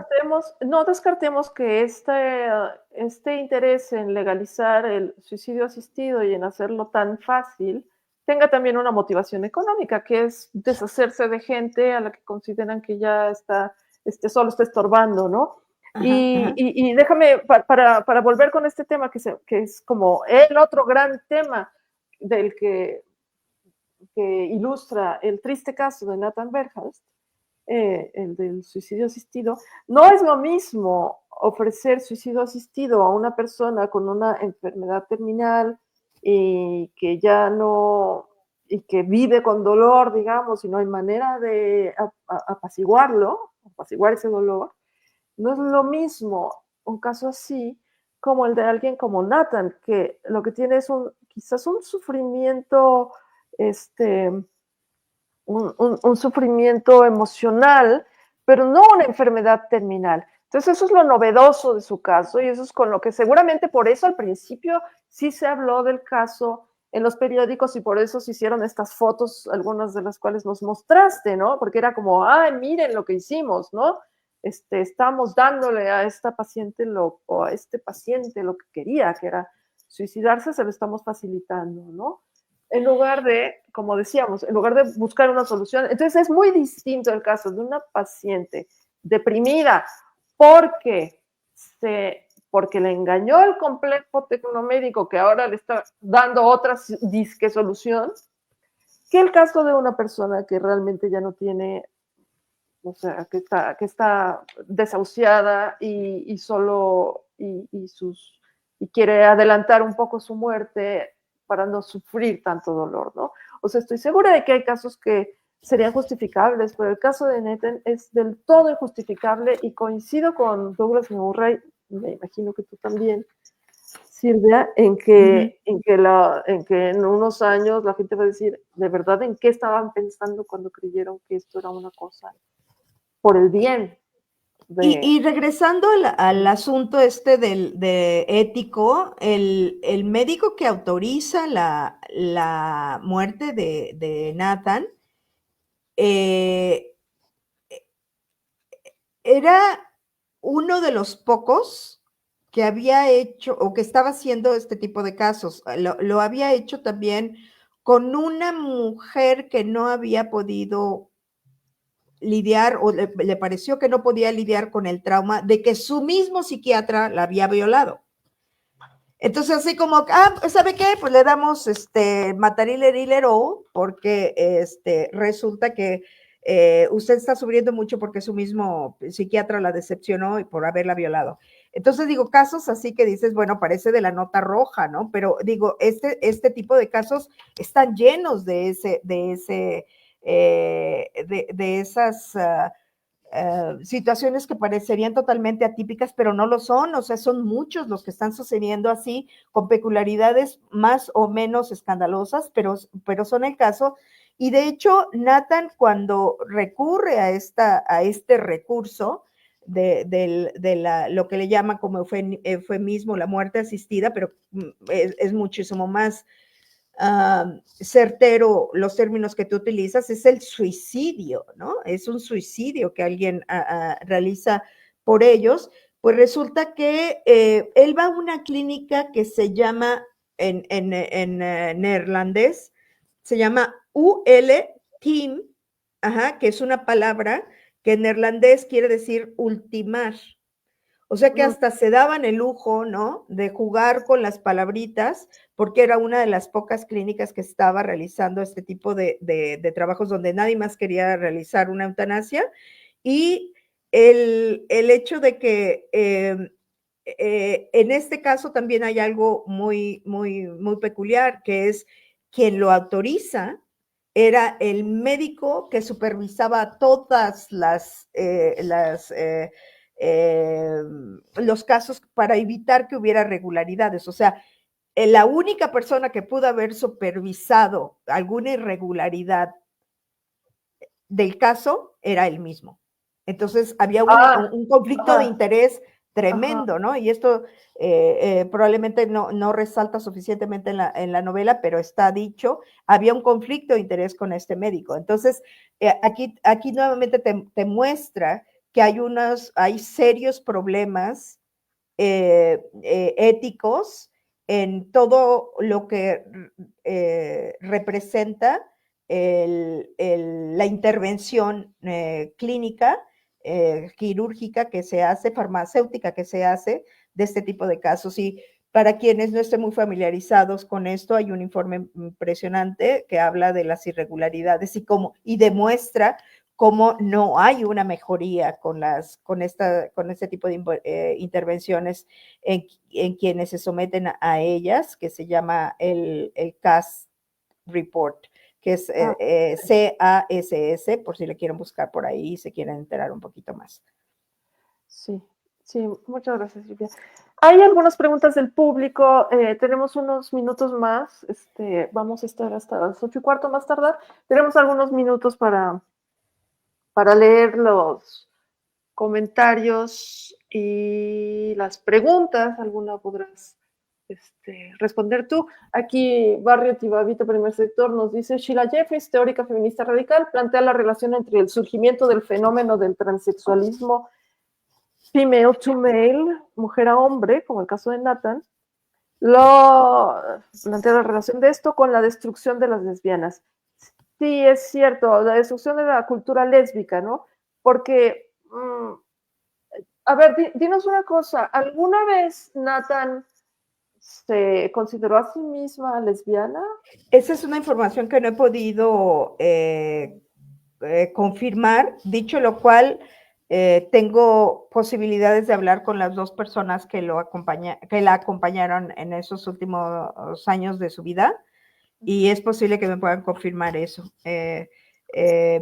S1: No descartemos que este interés en legalizar el suicidio asistido y en hacerlo tan fácil tenga también una motivación económica, que es deshacerse de gente a la que consideran que ya solo está estorbando, ¿no? Y déjame, para volver con este tema, que es como el otro gran tema del que ilustra el triste caso de Nathan Berhast, el del suicidio asistido. No es lo mismo ofrecer suicidio asistido a una persona con una enfermedad terminal y que ya no, y que vive con dolor, digamos, y no hay manera de apaciguar ese dolor. No es lo mismo un caso así como el de alguien como Nathan, que lo que tiene es quizás un sufrimiento, un sufrimiento emocional, pero no una enfermedad terminal. Entonces eso es lo novedoso de su caso y eso es con lo que seguramente por eso al principio sí se habló del caso en los periódicos y por eso se hicieron estas fotos, algunas de las cuales nos mostraste, ¿no? Porque era como, ay, miren lo que hicimos, ¿no? Estamos dándole a esta paciente o a este paciente lo que quería, que era suicidarse, se lo estamos facilitando, ¿no? En lugar de, como decíamos, en lugar de buscar una solución. Entonces es muy distinto el caso de una paciente deprimida porque porque le engañó el complejo tecnomédico que ahora le está dando otra disque solución, que el caso de una persona que realmente ya no tiene, o sea, que está desahuciada y solo y quiere adelantar un poco su muerte para no sufrir tanto dolor, ¿no? O sea, estoy segura de que hay casos que serían justificables, pero el caso de Nathan es del todo injustificable y coincido con Douglas Murray, me imagino que tú también, Silvia, en que, en unos años la gente va a decir, de verdad, ¿en qué estaban pensando cuando creyeron que esto era una cosa por el bien?
S2: Y regresando al asunto de ético, el médico que autoriza la muerte de Nathan era uno de los pocos que había hecho o que estaba haciendo este tipo de casos. Lo había hecho también con una mujer que no había podido lidiar o le pareció que no podía lidiar con el trauma de que su mismo psiquiatra la había violado. Entonces, así como, ¿sabe qué? Pues le damos matarile porque resulta que usted está sufriendo mucho porque su mismo psiquiatra la decepcionó y por haberla violado. Entonces, digo, casos así que dices, bueno, parece de la nota roja, ¿no? Pero digo, este tipo de casos están llenos de esas situaciones que parecerían totalmente atípicas, pero no lo son, o sea, son muchos los que están sucediendo así, con peculiaridades más o menos escandalosas, pero son el caso. Y de hecho, Nathan, cuando recurre a este recurso lo que le llaman como eufemismo, la muerte asistida, pero es muchísimo más certero los términos que tú utilizas, es el suicidio, ¿no? Es un suicidio que alguien realiza por ellos. Pues resulta que él va a una clínica que se llama, en neerlandés, se llama UL-Team, que es una palabra que en neerlandés quiere decir ultimar. O sea que hasta se daban el lujo, ¿no? De jugar con las palabritas, porque era una de las pocas clínicas que estaba realizando este tipo de trabajos donde nadie más quería realizar una eutanasia. Y el hecho de que en este caso también hay algo muy, muy, muy peculiar, que es quien lo autoriza era el médico que supervisaba todas los casos para evitar que hubiera irregularidades. O sea, la única persona que pudo haber supervisado alguna irregularidad del caso era él mismo. Entonces había un conflicto de interés tremendo, ¿no? Y esto probablemente no resalta suficientemente en la novela, pero está dicho, había un conflicto de interés con este médico. Entonces, aquí nuevamente te muestra que hay serios problemas éticos en todo lo que representa la intervención clínica, quirúrgica que se hace, farmacéutica que se hace de este tipo de casos. Y para quienes no estén muy familiarizados con esto, hay un informe impresionante que habla de las irregularidades y demuestra cómo no hay una mejoría con este tipo de intervenciones en quienes se someten a ellas, que se llama el CAS Report, que es CASS, por si le quieren buscar por ahí y se quieren enterar un poquito más.
S1: Sí, sí, muchas gracias, Silvia. Hay algunas preguntas del público, tenemos unos minutos más, vamos a estar hasta las 8:15 más tardar. Tenemos algunos minutos para leer comentarios y las preguntas. Alguna podrás responder tú. Aquí Barrio Tibavito, primer sector, nos dice: Sheila Jeffries, teórica feminista radical, plantea la relación entre el surgimiento del fenómeno del transexualismo female to male, mujer a hombre, como el caso de Nathan, plantea la relación de esto con la destrucción de las lesbianas. Sí, es cierto, la destrucción de la cultura lésbica, ¿no? Porque, a ver, dinos una cosa, ¿alguna vez Nathan se consideró a sí misma lesbiana?
S2: Esa es una información que no he podido confirmar, dicho lo cual, tengo posibilidades de hablar con las dos personas que la acompañaron en esos últimos años de su vida, y es posible que me puedan confirmar eso.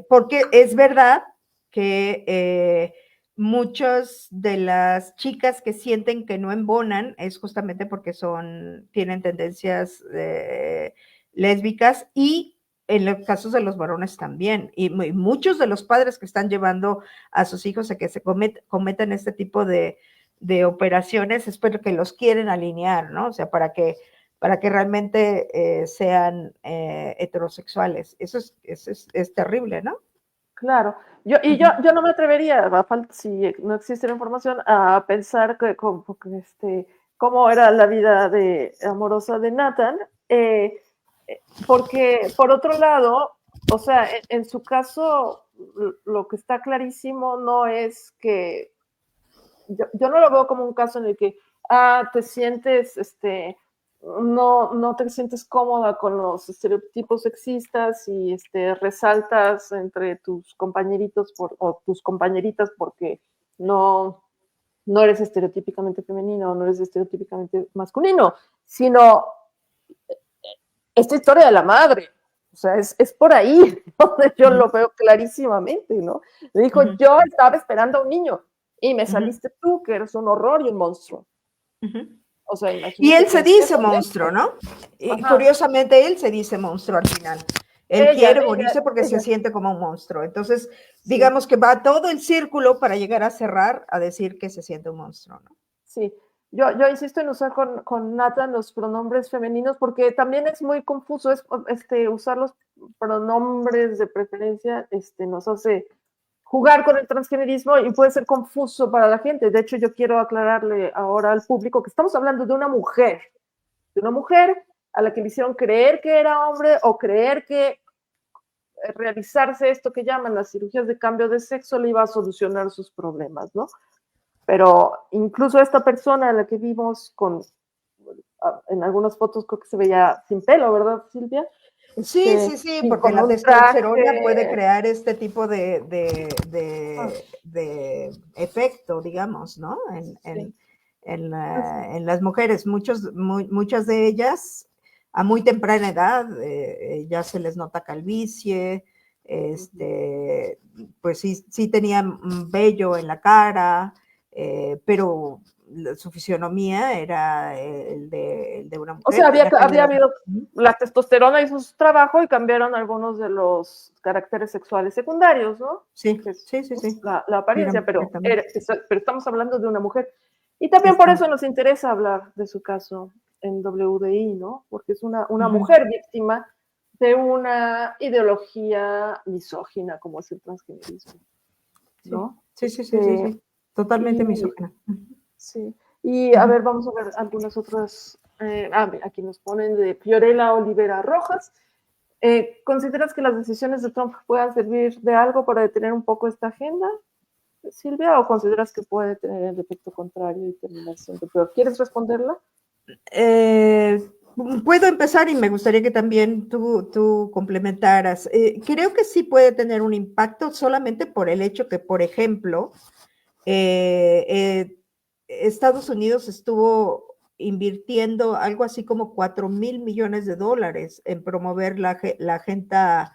S2: Porque es verdad que muchas de las chicas que sienten que no embonan es justamente porque tienen tendencias lésbicas, y en los casos de los varones también, y muchos de los padres que están llevando a sus hijos a que se cometan este tipo de operaciones es porque los quieren alinear, ¿no? O sea, para que realmente sean heterosexuales. Eso es terrible, ¿no?
S1: Claro, yo no me atrevería, si no existe la información, a pensar cómo era la vida amorosa de Nathan, porque por otro lado, o sea, en su caso, lo que está clarísimo no es que, yo no lo veo como un caso en el que, te sientes, no te sientes cómoda con los estereotipos sexistas y resaltas entre tus compañeritos o tus compañeritas porque no eres estereotípicamente femenino o no eres estereotípicamente masculino, sino esta historia de la madre. O sea, es por ahí donde yo lo veo clarísimamente, ¿no? Le dijo, yo estaba esperando a un niño y me saliste tú, que eres un horror y un monstruo. O sea,
S2: y él se dice monstruo, ¿no? Y curiosamente él se dice monstruo al final. Él quiere morirse porque se siente como un monstruo. Entonces, digamos que va todo el círculo para llegar a cerrar a decir que se siente un monstruo, ¿no?
S1: Sí, yo insisto en usar con Nathan los pronombres femeninos porque también es muy confuso, usar los pronombres de preferencia nos hace jugar con el transgenerismo y puede ser confuso para la gente. De hecho, yo quiero aclararle ahora al público que estamos hablando de una mujer a la que le hicieron creer que era hombre o creer que realizarse esto que llaman las cirugías de cambio de sexo le iba a solucionar sus problemas, ¿no? Pero incluso esta persona a la que vimos en algunas fotos creo que se veía sin pelo, ¿verdad, Silvia?
S2: Sí, porque la testosterona puede crear este tipo de efecto, ya ¿no? En las mujeres, muchas de ellas a muy temprana edad ya se les nota calvicie, pues sí tenían vello en la cara, pero su fisionomía era el de una mujer.
S1: O sea, había habido, la testosterona hizo su trabajo y cambiaron algunos de los caracteres sexuales secundarios, ¿no?
S2: Sí.
S1: La apariencia, pero estamos hablando de una mujer. Y también por eso nos interesa hablar de su caso en WDI, ¿no? Porque es una mujer víctima de una ideología misógina como es el transgenerismo, ¿no?
S2: Sí. Totalmente misógina.
S1: Sí. Y a ver, vamos a ver algunas otras. Aquí nos ponen de Fiorella Olivera Rojas. ¿Consideras que las decisiones de Trump puedan servir de algo para detener un poco esta agenda, Silvia, o consideras que puede tener el efecto contrario y terminar siendo peor? ¿Quieres responderla?
S2: Puedo empezar y me gustaría que también tú complementaras. Creo que sí puede tener un impacto solamente por el hecho que, por ejemplo, Estados Unidos estuvo invirtiendo algo así como $4,000 millones en promover la agenda.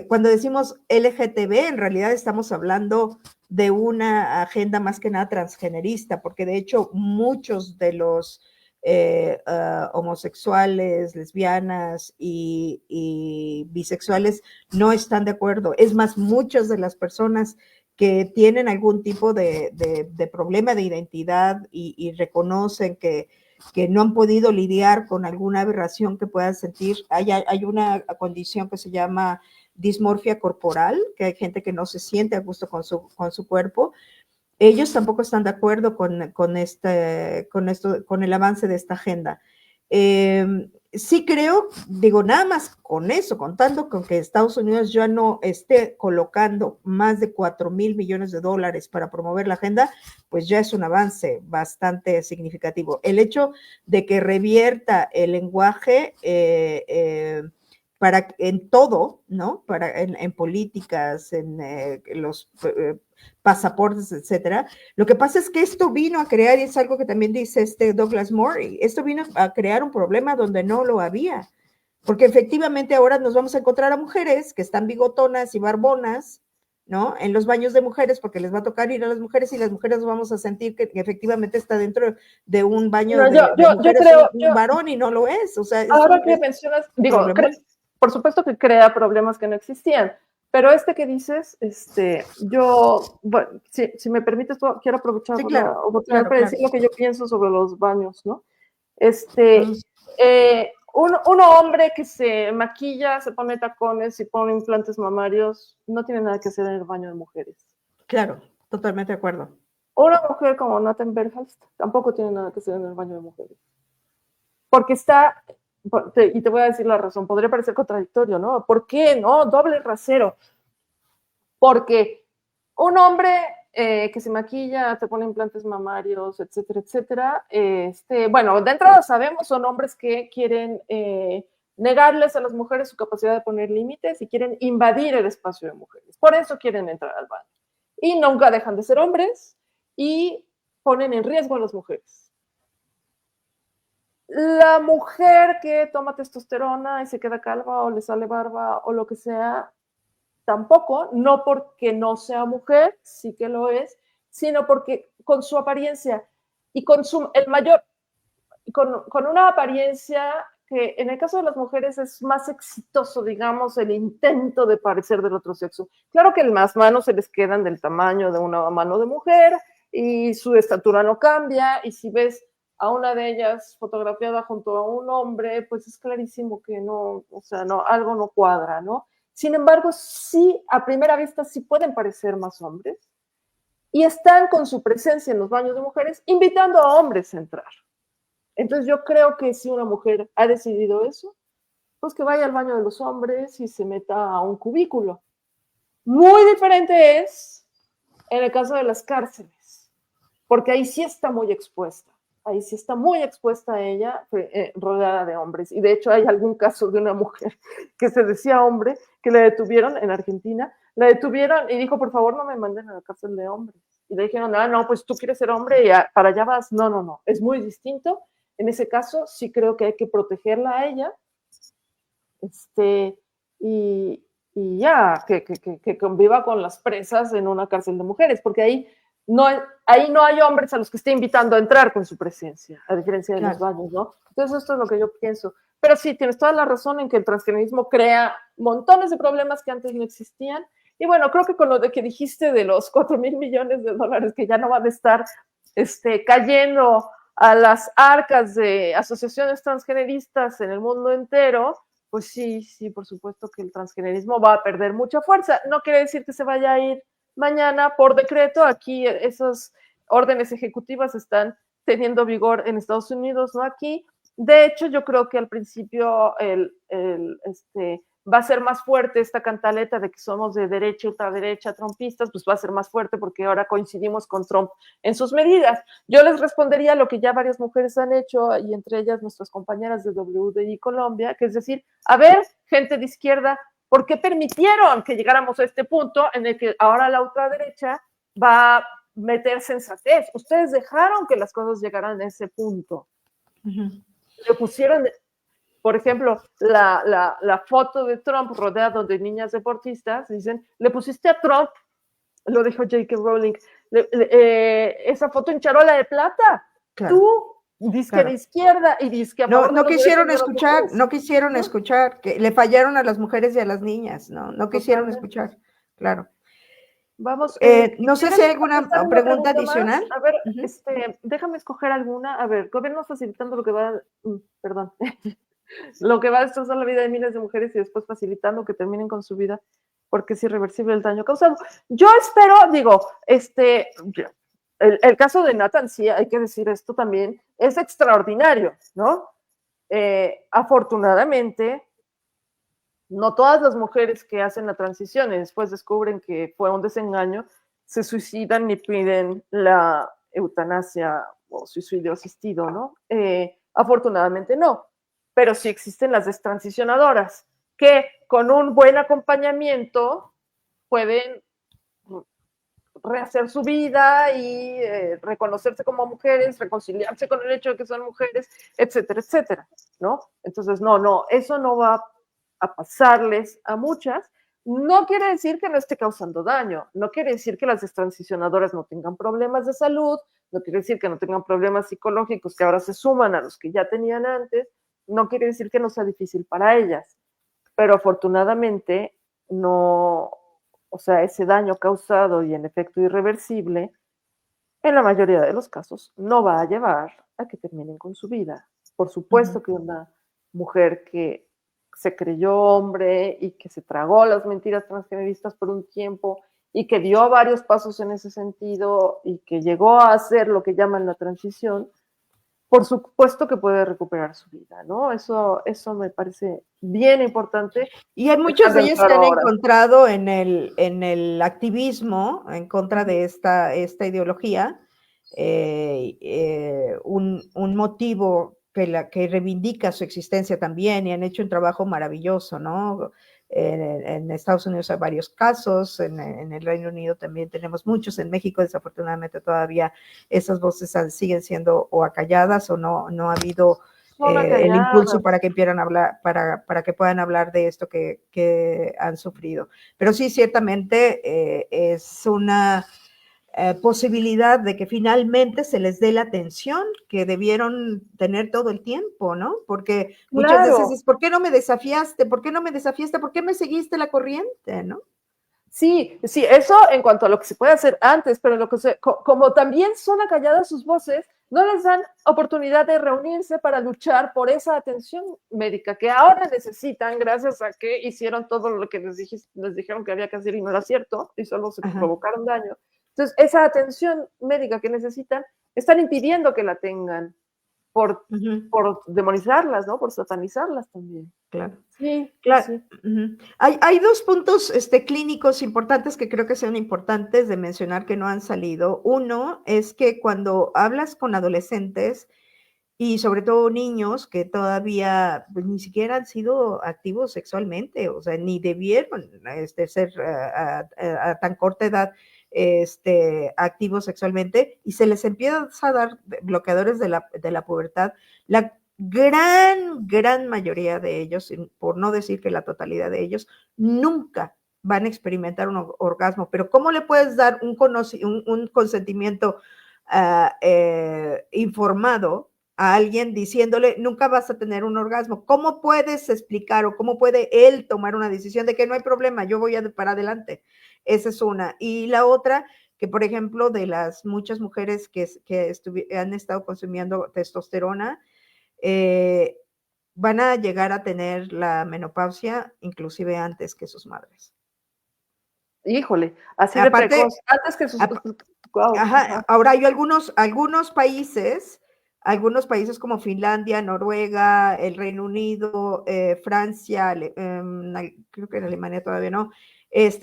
S2: Cuando decimos LGTB, en realidad estamos hablando de una agenda más que nada transgenerista, porque de hecho muchos de los homosexuales, lesbianas y bisexuales no están de acuerdo. Es más, muchas de las personas que tienen algún tipo de problema de identidad y reconocen que no han podido lidiar con alguna aberración que puedan sentir. Hay una condición que se llama dismorfia corporal, que hay gente que no se siente a gusto con su cuerpo. Ellos tampoco están de acuerdo con el avance de esta agenda. Sí creo, digo, nada más con eso, contando con que Estados Unidos ya no esté colocando más de $4,000 millones para promover la agenda, pues ya es un avance bastante significativo. El hecho de que revierta el lenguaje en todo, ¿no? En políticas, en los pasaportes, etcétera. Lo que pasa es que esto vino a crear, y es algo que también dice Douglas Murray, esto vino a crear un problema donde no lo había, porque efectivamente ahora nos vamos a encontrar a mujeres que están bigotonas y barbonas, ¿no? En los baños de mujeres, porque les va a tocar ir a las mujeres y las mujeres vamos a sentir que efectivamente está dentro de un baño de mujeres, un varón y no lo es. O sea,
S1: ahora que mencionas, digo, por supuesto que crea problemas que no existían, pero que dices, bueno, si me permites, quiero aprovechar la oportunidad para decir lo que yo pienso sobre los baños, ¿no? Un hombre que se maquilla, se pone tacones y pone implantes mamarios, no tiene nada que hacer en el baño de mujeres.
S2: Claro, totalmente de acuerdo.
S1: Una mujer como Nathan Berhalst tampoco tiene nada que hacer en el baño de mujeres. Porque está, y te voy a decir la razón, podría parecer contradictorio, ¿no? ¿Por qué? No, doble rasero. Porque un hombre que se maquilla, te pone implantes mamarios, etcétera, etcétera, bueno, de entrada sabemos, son hombres que quieren negarles a las mujeres su capacidad de poner límites y quieren invadir el espacio de mujeres. Por eso quieren entrar al baño. Y nunca dejan de ser hombres y ponen en riesgo a las mujeres. La mujer que toma testosterona y se queda calva o le sale barba o lo que sea, tampoco, no porque no sea mujer, sí que lo es, sino porque con su apariencia y con una apariencia que en el caso de las mujeres es más exitoso, digamos, el intento de parecer del otro sexo. Claro que las manos se les quedan del tamaño de una mano de mujer y su estatura no cambia, y si ves a una de ellas fotografiada junto a un hombre, pues es clarísimo que no, o sea, no, algo no cuadra, ¿no? Sin embargo, sí, a primera vista sí pueden parecer más hombres y están con su presencia en los baños de mujeres invitando a hombres a entrar. Entonces yo creo que si una mujer ha decidido eso, pues que vaya al baño de los hombres y se meta a un cubículo. Muy diferente es en el caso de las cárceles, porque ahí sí está muy expuesta. Ahí sí está muy expuesta a ella, rodeada de hombres. Y de hecho hay algún caso de una mujer que se decía hombre, que la detuvieron en Argentina, la detuvieron y dijo, por favor no me manden a la cárcel de hombres. Y le dijeron, no, pues tú quieres ser hombre y para allá vas. No, es muy distinto. En ese caso sí creo que hay que protegerla a ella, y ya, que conviva con las presas en una cárcel de mujeres, porque ahí no hay hombres a los que esté invitando a entrar con su presencia, a diferencia de los baños, ¿no? Entonces esto es lo que yo pienso. Pero sí, tienes toda la razón en que el transgenerismo crea montones de problemas que antes no existían. Y bueno, creo que con lo de que dijiste de los $4,000 millones que ya no van a estar cayendo a las arcas de asociaciones transgeneristas en el mundo entero, pues sí, por supuesto que el transgenerismo va a perder mucha fuerza. No quiere decir que se vaya a ir mañana por decreto. Aquí esas órdenes ejecutivas están teniendo vigor en Estados Unidos, no aquí. De hecho, yo creo que al principio va a ser más fuerte esta cantaleta de que somos de derecha, ultraderecha, trumpistas, pues va a ser más fuerte porque ahora coincidimos con Trump en sus medidas. Yo les respondería lo que ya varias mujeres han hecho, y entre ellas nuestras compañeras de WDI Colombia, que es decir, a ver, gente de izquierda, ¿por qué permitieron que llegáramos a este punto en el que ahora la ultraderecha va a meter sensatez? Ustedes dejaron que las cosas llegaran a ese punto. Le pusieron, por ejemplo, la foto de Trump rodeado de niñas deportistas, dicen, le pusiste a Trump, lo dijo J.K. Rowling, esa foto en charola de plata. Claro. Tú, disque de izquierda y disque a favor.
S2: No quisieron escuchar, que le fallaron a las mujeres y a las niñas, no quisieron escuchar, claro.
S1: Vamos.
S2: No sé si hay alguna pregunta adicional.
S1: Más? A ver, déjame escoger alguna. A ver, gobierno facilitando lo que va, perdón, lo que va a destrozar la vida de miles de mujeres y después facilitando que terminen con su vida porque es irreversible el daño causado. Yo espero, digo, el caso de Nathan, sí, hay que decir esto también, es extraordinario, ¿no? Afortunadamente, no todas las mujeres que hacen la transición y después descubren que fue un desengaño, se suicidan ni piden la eutanasia o suicidio asistido, ¿no? Afortunadamente no, pero sí existen las destransicionadoras que con un buen acompañamiento pueden rehacer su vida y reconocerse como mujeres, reconciliarse con el hecho de que son mujeres, etcétera, etcétera, ¿no? Entonces, no, eso no va a pasarles a muchas. No quiere decir que no esté causando daño, no quiere decir que las destransicionadoras no tengan problemas de salud, no quiere decir que no tengan problemas psicológicos que ahora se suman a los que ya tenían antes, no quiere decir que no sea difícil para ellas, pero afortunadamente no, o sea, ese daño causado y en efecto irreversible, en la mayoría de los casos, no va a llevar a que terminen con su vida. Por supuesto que una mujer que se creyó hombre y que se tragó las mentiras transgeneristas por un tiempo y que dio varios pasos en ese sentido y que llegó a hacer lo que llaman la transición, por supuesto que puede recuperar su vida, ¿no? Eso me parece bien importante.
S2: Y hay muchas de ellas que han encontrado en el activismo en contra de esta ideología un motivo que reivindica su existencia también, y han hecho un trabajo maravilloso, ¿no? En Estados Unidos hay varios casos, en el Reino Unido también tenemos muchos, en México desafortunadamente todavía esas voces siguen siendo o acalladas o no ha habido el impulso para que quieran hablar, para que puedan hablar de esto que han sufrido. Pero sí, ciertamente es una posibilidad de que finalmente se les dé la atención que debieron tener todo el tiempo, ¿no? Porque muchas veces es, ¿por qué no me desafiaste? ¿Por qué no me desafiaste? ¿Por qué me seguiste la corriente? ¿No?
S1: Sí, eso en cuanto a lo que se puede hacer antes, pero como también son acalladas sus voces, no les dan oportunidad de reunirse para luchar por esa atención médica que ahora necesitan gracias a que hicieron todo lo que les dijeron que había que hacer y no era cierto y solo se provocaron daño. Entonces, esa atención médica que necesitan, están impidiendo que la tengan por demonizarlas, ¿no? Por satanizarlas también.
S2: Claro.
S1: Sí,
S2: claro.
S1: Sí.
S2: Hay dos puntos clínicos importantes que creo que son importantes de mencionar que no han salido. Uno es que cuando hablas con adolescentes y sobre todo niños que todavía pues, ni siquiera han sido activos sexualmente, o sea, ni debieron ser a tan corta edad activos sexualmente, y se les empieza a dar bloqueadores de la pubertad, la gran mayoría de ellos, por no decir que la totalidad de ellos, nunca van a experimentar un orgasmo. Pero ¿cómo le puedes dar un consentimiento informado a alguien diciéndole nunca vas a tener un orgasmo? ¿Cómo puedes explicar o cómo puede él tomar una decisión de que no hay problema, yo voy para adelante? Esa es una. Y la otra, que por ejemplo de las muchas mujeres que han estado consumiendo testosterona, van a llegar a tener la menopausia inclusive antes que sus madres.
S1: Híjole, así aparte, de precoz, antes que sus...
S2: Wow. Ajá. Ahora hay algunos países como Finlandia, Noruega, el Reino Unido, Francia, creo que en Alemania todavía no,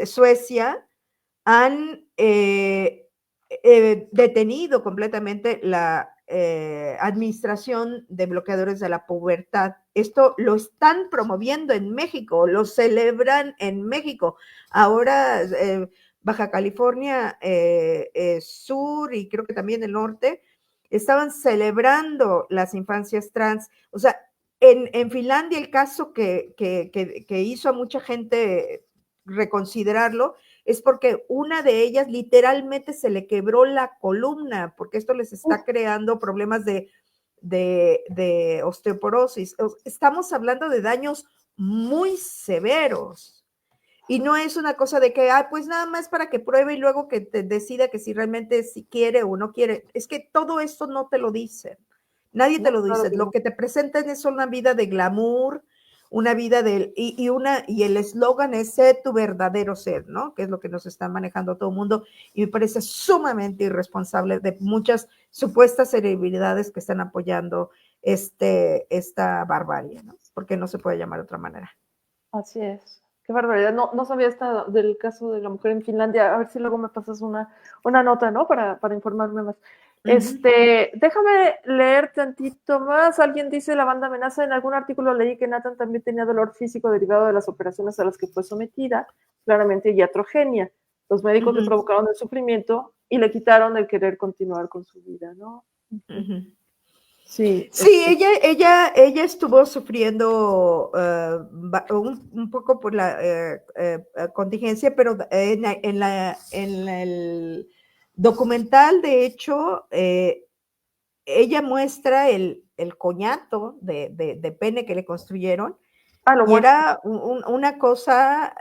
S2: Suecia, han detenido completamente la administración de bloqueadores de la pubertad. Esto lo están promoviendo en México, lo celebran en México. Ahora Baja California Sur y creo que también el norte estaban celebrando las infancias trans. O sea, en Finlandia el caso que hizo a mucha gente reconsiderarlo es porque una de ellas literalmente se le quebró la columna, porque esto les está creando problemas de osteoporosis. Estamos hablando de daños muy severos. Y no es una cosa de que, pues nada más para que pruebe y luego que te decida que si realmente si quiere o no quiere. Es que todo esto no te lo dicen. Nadie te
S1: No,
S2: lo
S1: claro
S2: dice.
S1: que
S2: Lo
S1: no.
S2: que te presentan es una vida de glamour, una vida de, y el eslogan es sé tu verdadero ser, ¿no? Que es lo que nos está manejando todo el mundo. Y me parece sumamente irresponsable de muchas supuestas celebridades que están apoyando esta barbarie, ¿no? Porque no se puede llamar de otra manera.
S1: Así es. Qué barbaridad. No, no sabía esta del caso de la mujer en Finlandia. A ver si luego me pasas una nota, ¿no? Para informarme más. Déjame leer tantito más. Alguien dice la banda amenaza. En algún artículo leí que Nathan también tenía dolor físico derivado de las operaciones a las que fue sometida, claramente iatrogenia. Los médicos le provocaron el sufrimiento y le quitaron el querer continuar con su vida, ¿no? Sí,
S2: sí, ella estuvo sufriendo un poco por la contingencia, pero en el documental, de hecho, ella muestra el coñato de pene que le construyeron.
S1: lo
S2: Y
S1: muestra.
S2: era una cosa,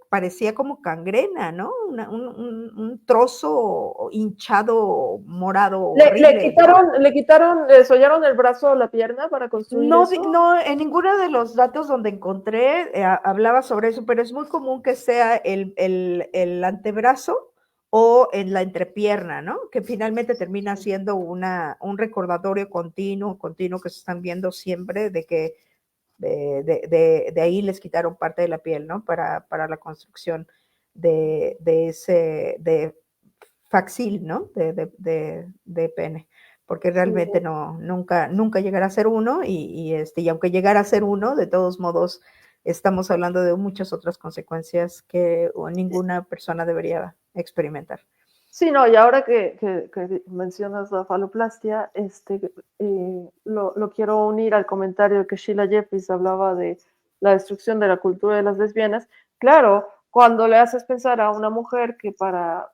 S2: parecía como cangrena, ¿no? Un trozo hinchado, morado, horrible, ¿no?
S1: Le quitaron, sollaron el brazo o la pierna para construir
S2: No,
S1: eso.
S2: no, en ninguno de los datos donde encontré hablaba sobre eso, pero es muy común que sea el antebrazo o en la entrepierna, ¿no? Que finalmente termina siendo un recordatorio continuo que se están viendo siempre de que de ahí les quitaron parte de la piel, ¿no? Para la construcción de faxil, ¿no? De pene, porque realmente nunca llegará a ser uno y aunque llegara a ser uno, de todos modos estamos hablando de muchas otras consecuencias que ninguna persona debería experimentar.
S1: Sí, no, y ahora que mencionas la faloplastia, lo quiero unir al comentario de que Sheila Jeffries hablaba de la destrucción de la cultura de las lesbianas. Claro, cuando le haces pensar a una mujer que para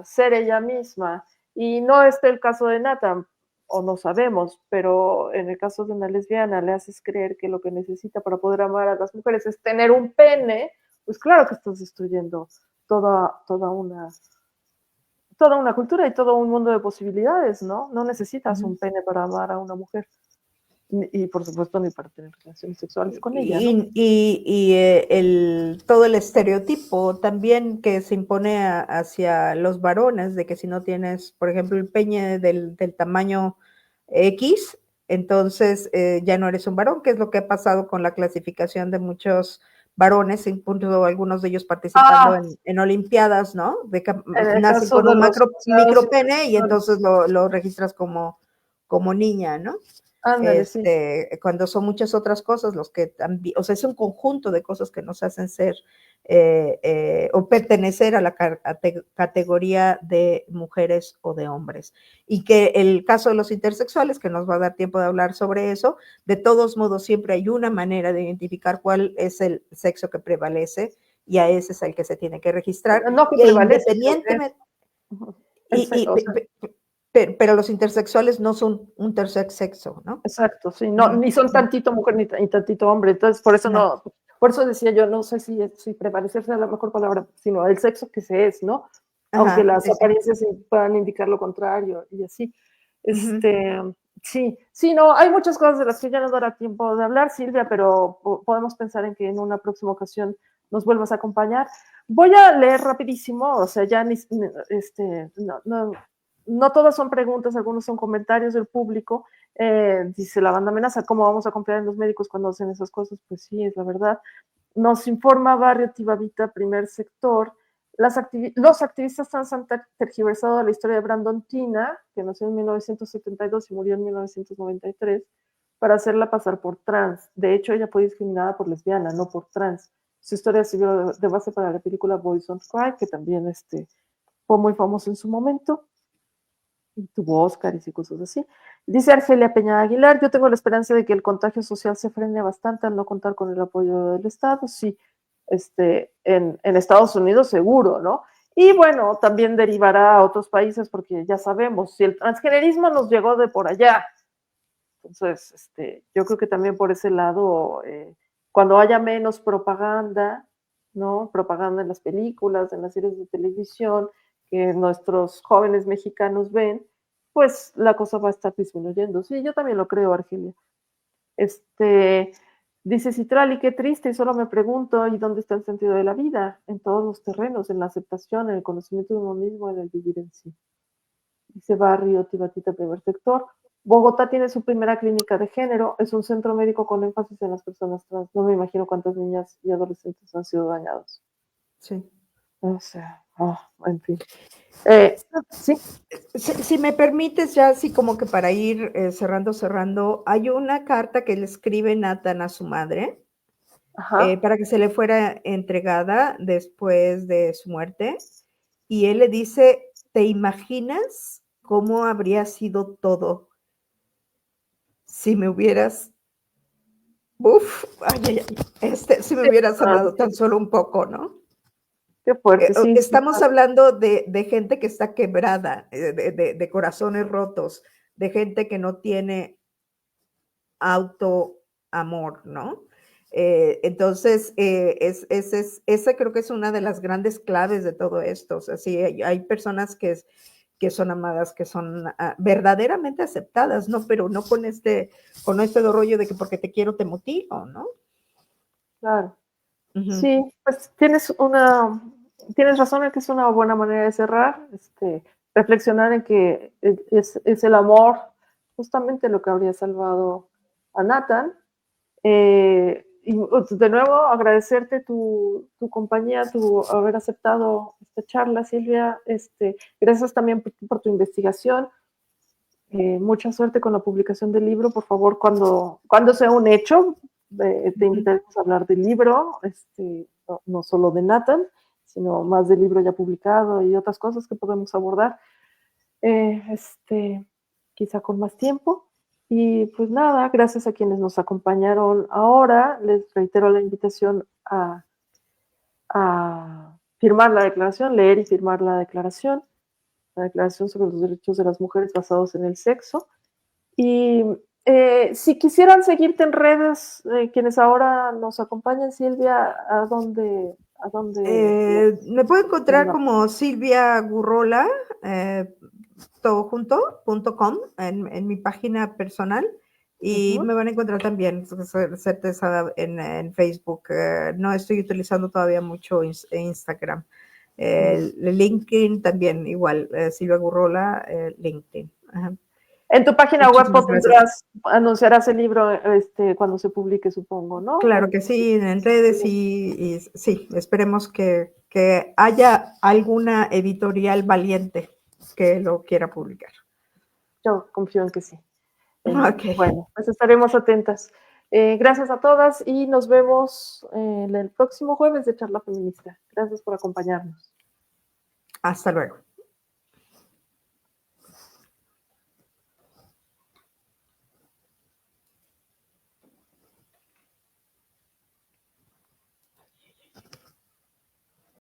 S1: ser ella misma, y no es el caso de Nathan, o no sabemos, pero en el caso de una lesbiana le haces creer que lo que necesita para poder amar a las mujeres es tener un pene, pues claro que estás destruyendo toda una cultura y todo un mundo de posibilidades, ¿no? No necesitas un pene para amar a una mujer. Y por supuesto ni para tener relaciones sexuales con ella, ¿no?
S2: Todo el estereotipo también que se impone hacia los varones, de que si no tienes, por ejemplo, el peine del tamaño X, entonces ya no eres un varón, que es lo que ha pasado con la clasificación de muchos varones, incluso algunos de ellos participando en olimpiadas, ¿no?
S1: En el
S2: Nacen
S1: caso
S2: con
S1: de
S2: un
S1: los
S2: micropene y entonces lo registras como niña, ¿no?
S1: Ándale, sí.
S2: Cuando son muchas otras cosas, o sea, es un conjunto de cosas que nos hacen ser o pertenecer a la categoría de mujeres o de hombres. Y que el caso de los intersexuales, que nos va a dar tiempo de hablar sobre eso, de todos modos siempre hay una manera de identificar cuál es el sexo que prevalece y a ese es el que se tiene que registrar.
S1: No que
S2: Y
S1: prevalece,
S2: independientemente...
S1: o sea,
S2: pero los intersexuales no son un tercer sexo, ¿no?
S1: exacto, sí, no, ni son tantito mujer ni tantito hombre, entonces por eso no, por eso decía yo, no sé si prevalecer sea la mejor palabra, sino el sexo que se es, ¿no? Aunque las apariencias sí puedan indicar lo contrario y así. Sí, no, hay muchas cosas de las que ya no dará tiempo de hablar, Silvia, pero podemos pensar en que en una próxima ocasión nos vuelvas a acompañar. Voy a leer rapidísimo, o sea, ya no todas son preguntas, algunos son comentarios del público. Dice la banda amenaza, ¿cómo vamos a confiar en los médicos cuando hacen esas cosas? Pues sí, es la verdad. Nos informa Barrio Tivavita, primer sector. Los activistas trans han tergiversado la historia de Brandon Tina, que nació en 1972 y murió en 1993, para hacerla pasar por trans. De hecho, ella fue discriminada por lesbiana, no por trans. Su historia sirvió de base para la película Boys Don't Cry, que también fue muy famoso en su momento y tuvo Óscares y cosas así. Dice Argelia Peña Aguilar, yo tengo la esperanza de que el contagio social se frene bastante al no contar con el apoyo del Estado. Sí, en Estados Unidos seguro, ¿no? Y bueno, también derivará a otros países porque ya sabemos, si el transgenerismo nos llegó de por allá, entonces yo creo que también por ese lado, cuando haya menos propaganda, ¿no? Propaganda en las películas, en las series de televisión que nuestros jóvenes mexicanos ven, pues la cosa va a estar disminuyendo. Sí, yo también lo creo, Argelia. Dice Citrali, qué triste, y solo me pregunto, ¿y dónde está el sentido de la vida? En todos los terrenos, en la aceptación, en el conocimiento de uno mismo, en el vivir en sí. Dice Barrio Tibatita, primer sector. Bogotá tiene su primera clínica de género, es un centro médico con énfasis en las personas trans. No me imagino cuántas niñas y adolescentes han sido dañados.
S2: Sí.
S1: O sea, en fin. Sí.
S2: Si me permites, ya así como que para ir cerrando, hay una carta que le escribe Nathan a su madre para que se le fuera entregada después de su muerte. Y él le dice, ¿te imaginas cómo habría sido todo si me hubieras... si me hubieras amado tan solo un poco, ¿no?
S1: Qué fuerte, sí.
S2: Estamos hablando de gente que está quebrada, de corazones rotos, de gente que no tiene autoamor, ¿no? Entonces, esa creo que es una de las grandes claves de todo esto. O sea, sí, hay personas que son amadas, que son verdaderamente aceptadas, ¿no? Pero no con este rollo de que porque te quiero te mutilo, ¿no?
S1: Claro. Sí, pues tienes razón en que es una buena manera de cerrar, reflexionar en que es el amor justamente lo que habría salvado a Nathan. Y de nuevo agradecerte tu compañía, tu haber aceptado esta charla, Silvia. Gracias también por tu investigación. Mucha suerte con la publicación del libro. Por favor, cuando sea un hecho, te invitaremos a hablar del libro, no solo de Nathan, sino más del libro ya publicado y otras cosas que podemos abordar, quizá con más tiempo. Y pues nada, gracias a quienes nos acompañaron ahora. Les reitero la invitación a firmar la declaración, leer y firmar la declaración sobre los derechos de las mujeres basados en el sexo. Y si quisieran seguirte en redes, quienes ahora nos acompañan, Silvia, ¿a dónde?
S2: Me puedo encontrar como Silvia Gurrola, todo junto.com en mi página personal. Y me van a encontrar también, certeza, en Facebook. No estoy utilizando todavía mucho Instagram. LinkedIn también, igual, Silvia Gurrola, LinkedIn. Ajá.
S1: En tu página web anunciarás el libro cuando se publique, supongo, ¿no?
S2: Claro que sí, en redes y sí, esperemos que haya alguna editorial valiente que lo quiera publicar.
S1: Yo confío en que sí.
S2: Okay.
S1: Bueno, pues estaremos atentas. Gracias a todas y nos vemos el próximo jueves de Charla Feminista. Gracias por acompañarnos.
S2: Hasta luego.